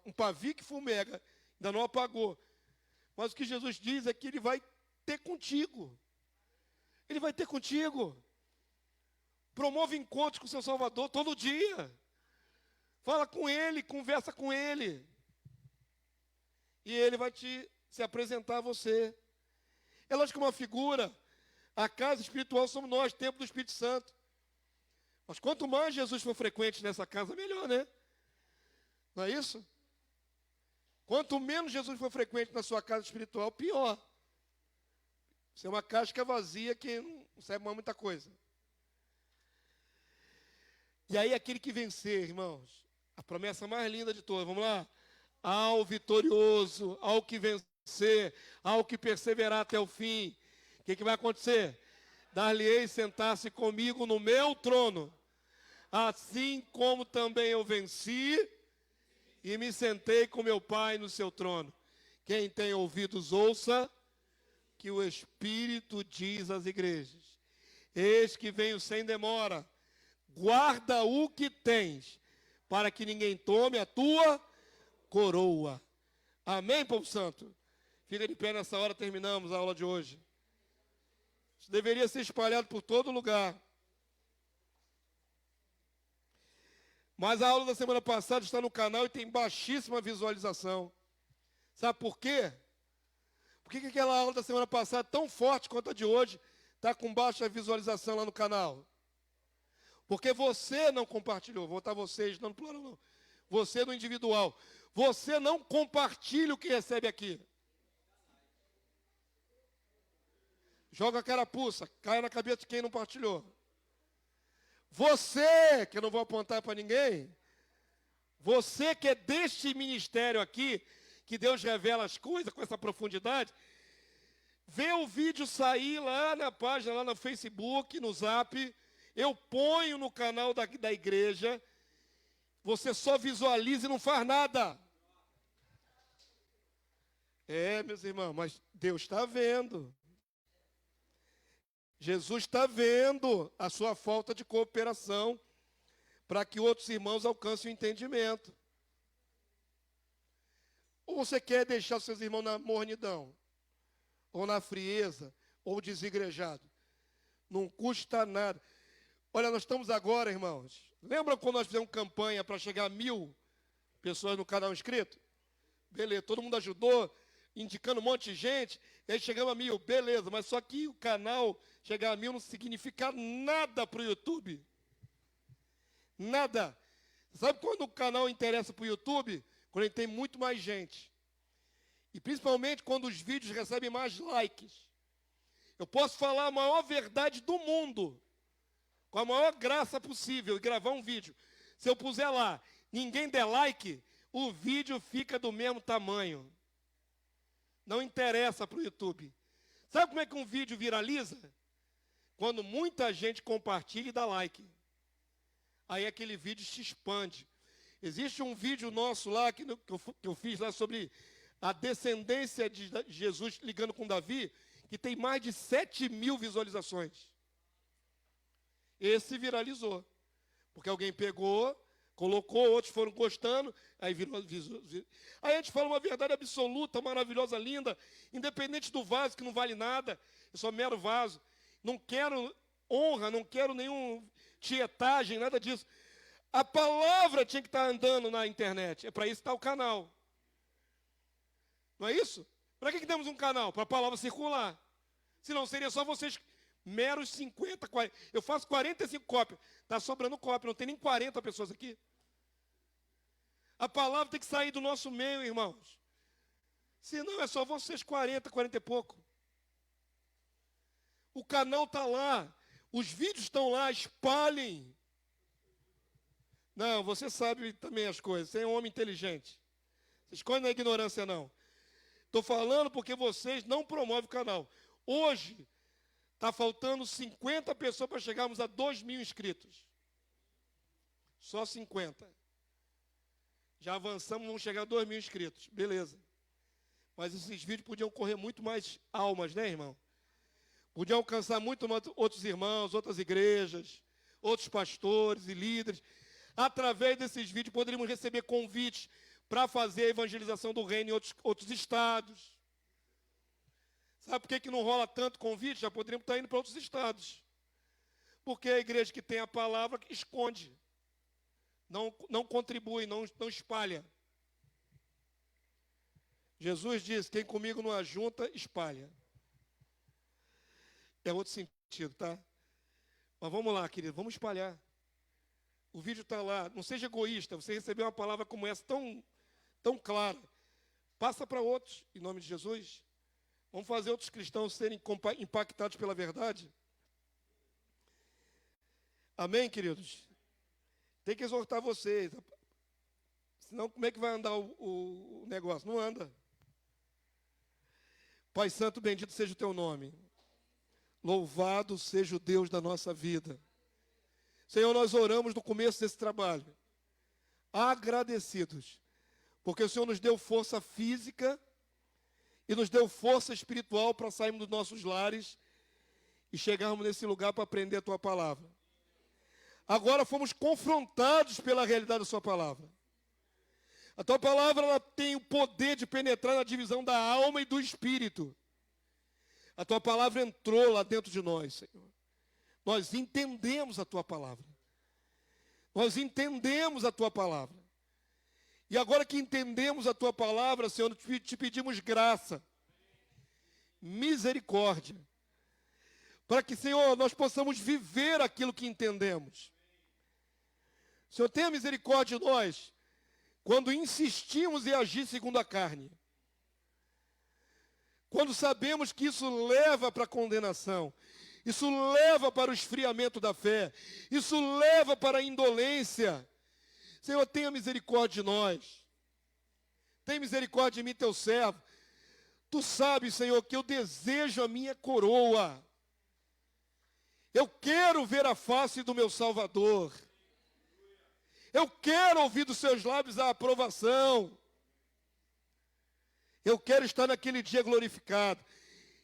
um pavio que fumega, ainda não apagou. Mas o que Jesus diz é que Ele vai ter contigo. Ele vai ter contigo. Promove encontros com o seu Salvador todo dia. Fala com Ele, conversa com Ele. E Ele vai se apresentar a você. É lógico que uma figura, a casa espiritual somos nós, templo do Espírito Santo. Mas quanto mais Jesus for frequente nessa casa, melhor, né? Não é isso? Quanto menos Jesus for frequente na sua casa espiritual, pior. Você é uma casca vazia que não serve mais muita coisa. E aí aquele que vencer, irmãos, a promessa mais linda de todas, vamos lá? Ao vitorioso, ao que vencer, ao que perseverar até o fim. O que vai acontecer? Dar-lhe-ei sentar-se comigo no meu trono, assim como também eu venci e me sentei com meu Pai no seu trono. Quem tem ouvidos, ouça que o Espírito diz às igrejas. Eis que venho sem demora, guarda o que tens, para que ninguém tome a tua coroa. Amém, povo santo? Fica de pé nessa hora, terminamos a aula de hoje. Isso deveria ser espalhado por todo lugar. Mas a aula da semana passada está no canal e tem baixíssima visualização. Sabe por quê? Por que aquela aula da semana passada, tão forte quanto a de hoje, está com baixa visualização lá no canal? Porque você não compartilhou. Vou botar vocês, não no plural não. Você no individual. Você não compartilha o que recebe aqui. Joga a carapuça, cai na cabeça de quem não partilhou. Você, que eu não vou apontar para ninguém, você que é deste ministério aqui, que Deus revela as coisas com essa profundidade, vê o vídeo sair lá na página, lá no Facebook, no Zap, Eu ponho no canal da igreja, você só visualiza e não faz nada. Meus irmãos, mas Deus está vendo. Jesus está vendo a sua falta de cooperação para que outros irmãos alcancem o entendimento. Ou você quer deixar seus irmãos na mornidão, ou na frieza, ou desigrejado? Não custa nada. Olha, nós estamos agora, irmãos. Lembra quando nós fizemos campanha para chegar a 1000 pessoas no canal inscrito? Beleza, todo mundo ajudou, indicando um monte de gente, e aí chegamos a 1000, beleza, mas só que o canal chegar a 1000 não significa nada para o YouTube. Nada. Sabe quando o canal interessa para o YouTube? Quando ele tem muito mais gente. E principalmente quando os vídeos recebem mais likes. Eu posso falar a maior verdade do mundo, com a maior graça possível, e gravar um vídeo. Se eu puser lá, ninguém der like, o vídeo fica do mesmo tamanho. Não interessa para o YouTube. Sabe como é que um vídeo viraliza? Quando muita gente compartilha e dá like. Aí aquele vídeo se expande. Existe um vídeo nosso lá, que eu fiz lá sobre a descendência de Jesus ligando com Davi, que tem mais de 7.000 visualizações. Esse viralizou. Porque alguém pegou, colocou, outros foram gostando, aí virou. Aí a gente fala uma verdade absoluta, maravilhosa, linda, independente do vaso, que não vale nada, é só mero vaso. Não quero honra, não quero nenhum tietagem, nada disso. A palavra tinha que estar andando na internet. É para isso que está o canal. Não é isso? Para que temos um canal? Para a palavra circular. Senão seria só vocês, meros 50, 40. Eu faço 45 cópias. Está sobrando cópia, não tem nem 40 pessoas aqui. A palavra tem que sair do nosso meio, irmãos. Senão é só vocês 40, 40 e pouco. O canal está lá. Os vídeos estão lá, espalhem. Não, você sabe também as coisas. Você é um homem inteligente. Você escolhe na ignorância, não. Estou falando porque vocês não promovem o canal. Hoje, está faltando 50 pessoas para chegarmos a 2.000 inscritos. Só 50. Já avançamos, vamos chegar a 2.000 inscritos. Beleza. Mas esses vídeos podiam correr muito mais almas, né, irmão? Podiam alcançar muito mais outros irmãos, outras igrejas, outros pastores e líderes. Através desses vídeos, poderíamos receber convites para fazer a evangelização do reino em outros estados. Sabe por que não rola tanto convite? Já poderíamos estar indo para outros estados. Porque a igreja que tem a palavra esconde. Não contribui, não espalha. Jesus disse, quem comigo não ajunta, espalha. É outro sentido, tá? Mas vamos lá, querido, vamos espalhar. O vídeo está lá. Não seja egoísta. Você recebeu uma palavra como essa tão clara. Passa para outros, em nome de Jesus. Vamos fazer outros cristãos serem impactados pela verdade. Amém, queridos? Tem que exortar vocês. Senão, como é que vai andar o negócio? Não anda. Pai Santo, bendito seja o teu nome. Louvado seja o Deus da nossa vida. Senhor, nós oramos no começo desse trabalho, agradecidos, porque o Senhor nos deu força física e nos deu força espiritual para sairmos dos nossos lares e chegarmos nesse lugar para aprender a Tua palavra. Agora fomos confrontados pela realidade da Sua palavra. A Tua palavra ela tem o poder de penetrar na divisão da alma e do espírito. A Tua palavra entrou lá dentro de nós, Senhor. Nós entendemos a Tua palavra. Nós entendemos a Tua palavra. E agora que entendemos a Tua palavra, Senhor, te pedimos graça, misericórdia, para que, Senhor, nós possamos viver aquilo que entendemos. Senhor, tenha misericórdia de nós, quando insistimos em agir segundo a carne. Quando sabemos que isso leva para a condenação. Isso leva para o esfriamento da fé. Isso leva para a indolência. Senhor, tenha misericórdia de nós. Tenha misericórdia de mim, teu servo. Tu sabes, Senhor, que eu desejo a minha coroa. Eu quero ver a face do meu Salvador. Eu quero ouvir dos seus lábios a aprovação. Eu quero estar naquele dia glorificado.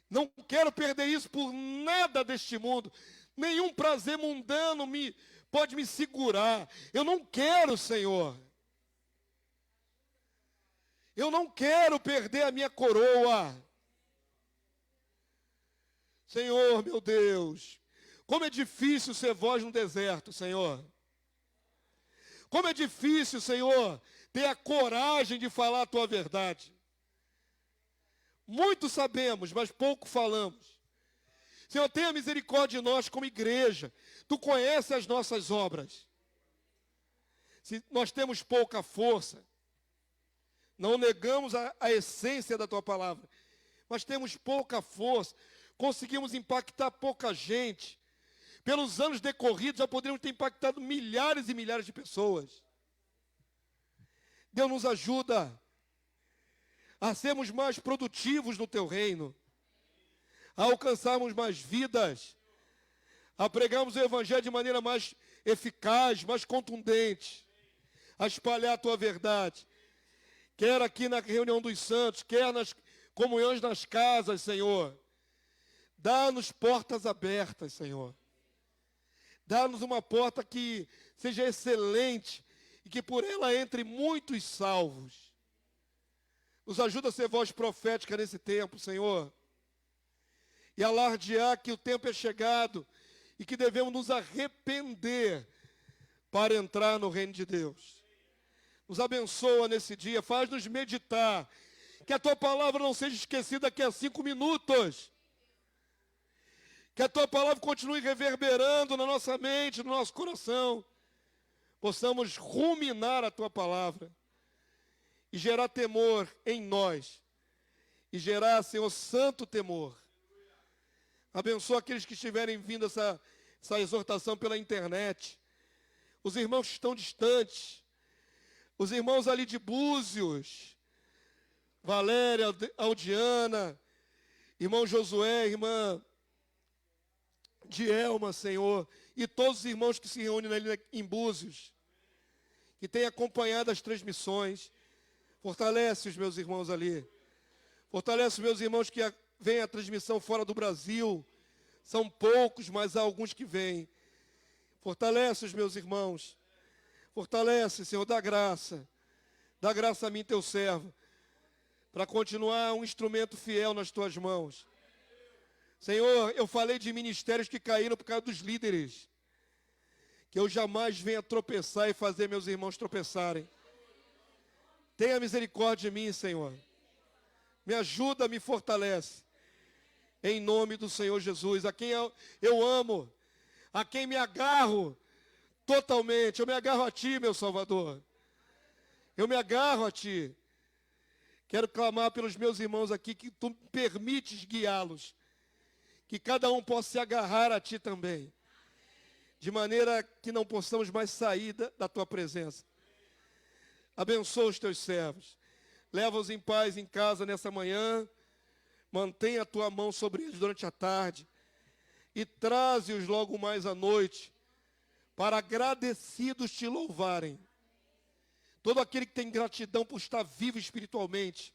Não quero perder isso por nada deste mundo. Nenhum prazer mundano pode me segurar. Eu não quero, Senhor. Eu não quero perder a minha coroa. Senhor, meu Deus, como é difícil ser voz no deserto, Senhor. Como é difícil, Senhor, ter a coragem de falar a tua verdade. Muito sabemos, mas pouco falamos. Senhor, tenha misericórdia de nós como igreja. Tu conheces as nossas obras. Se nós temos pouca força, não negamos a essência da tua palavra, mas temos pouca força, conseguimos impactar pouca gente. Pelos anos decorridos, já poderíamos ter impactado milhares e milhares de pessoas. Deus nos ajuda a sermos mais produtivos no teu reino, a alcançarmos mais vidas, a pregarmos o evangelho de maneira mais eficaz, mais contundente, a espalhar a tua verdade, quer aqui na reunião dos santos, quer nas comunhões nas casas, Senhor. Dá-nos portas abertas, Senhor. Dá-nos uma porta que seja excelente e que por ela entre muitos salvos. Nos ajuda a ser voz profética nesse tempo, Senhor. E alardear que o tempo é chegado e que devemos nos arrepender para entrar no reino de Deus. Nos abençoa nesse dia, faz-nos meditar. Que a tua palavra não seja esquecida daqui a 5 minutos. Que a tua palavra continue reverberando na nossa mente, no nosso coração. Possamos ruminar a tua palavra. E gerar temor em nós. E gerar, Senhor, santo temor. Abençoa aqueles que estiverem vindo essa exortação pela internet. Os irmãos que estão distantes. Os irmãos ali de Búzios. Valéria, Aldiana. Irmão Josué, irmã Dielma, Senhor. E todos os irmãos que se reúnem ali em Búzios. Que têm acompanhado as transmissões. Fortalece os meus irmãos ali. Fortalece os meus irmãos que vêm a transmissão fora do Brasil. São poucos, mas há alguns que vêm. Fortalece os meus irmãos. Fortalece, Senhor, dá graça. Dá graça a mim, teu servo. Para continuar um instrumento fiel nas tuas mãos. Senhor, eu falei de ministérios que caíram por causa dos líderes. Que eu jamais venha tropeçar e fazer meus irmãos tropeçarem. Tenha misericórdia de mim, Senhor. Me ajuda, me fortalece. Em nome do Senhor Jesus, a quem eu amo, a quem me agarro totalmente. Eu me agarro a Ti, meu Salvador. Eu me agarro a Ti. Quero clamar pelos meus irmãos aqui, que Tu me permites guiá-los. Que cada um possa se agarrar a Ti também. De maneira que não possamos mais sair da Tua presença. Abençoa os Teus servos. Leva-os em paz em casa nessa manhã. Mantenha a Tua mão sobre eles durante a tarde. E traze-os logo mais à noite. Para agradecidos Te louvarem. Todo aquele que tem gratidão por estar vivo espiritualmente.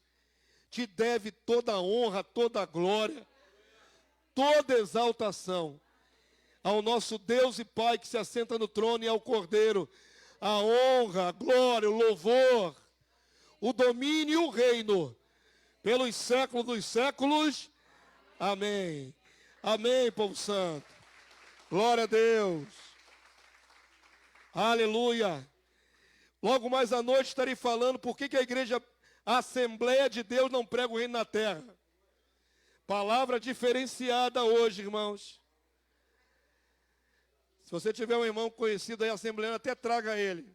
Te deve toda a honra, toda a glória. Toda exaltação. Ao nosso Deus e Pai que se assenta no trono e ao Cordeiro. A honra, a glória, o louvor, o domínio e o reino, pelos séculos dos séculos. Amém. Amém, povo santo. Glória a Deus. Aleluia. Logo mais à noite estarei falando por que a igreja, a Assembleia de Deus não prega o reino na terra. Palavra diferenciada hoje, irmãos. Se você tiver um irmão conhecido aí, assembleano, até traga ele.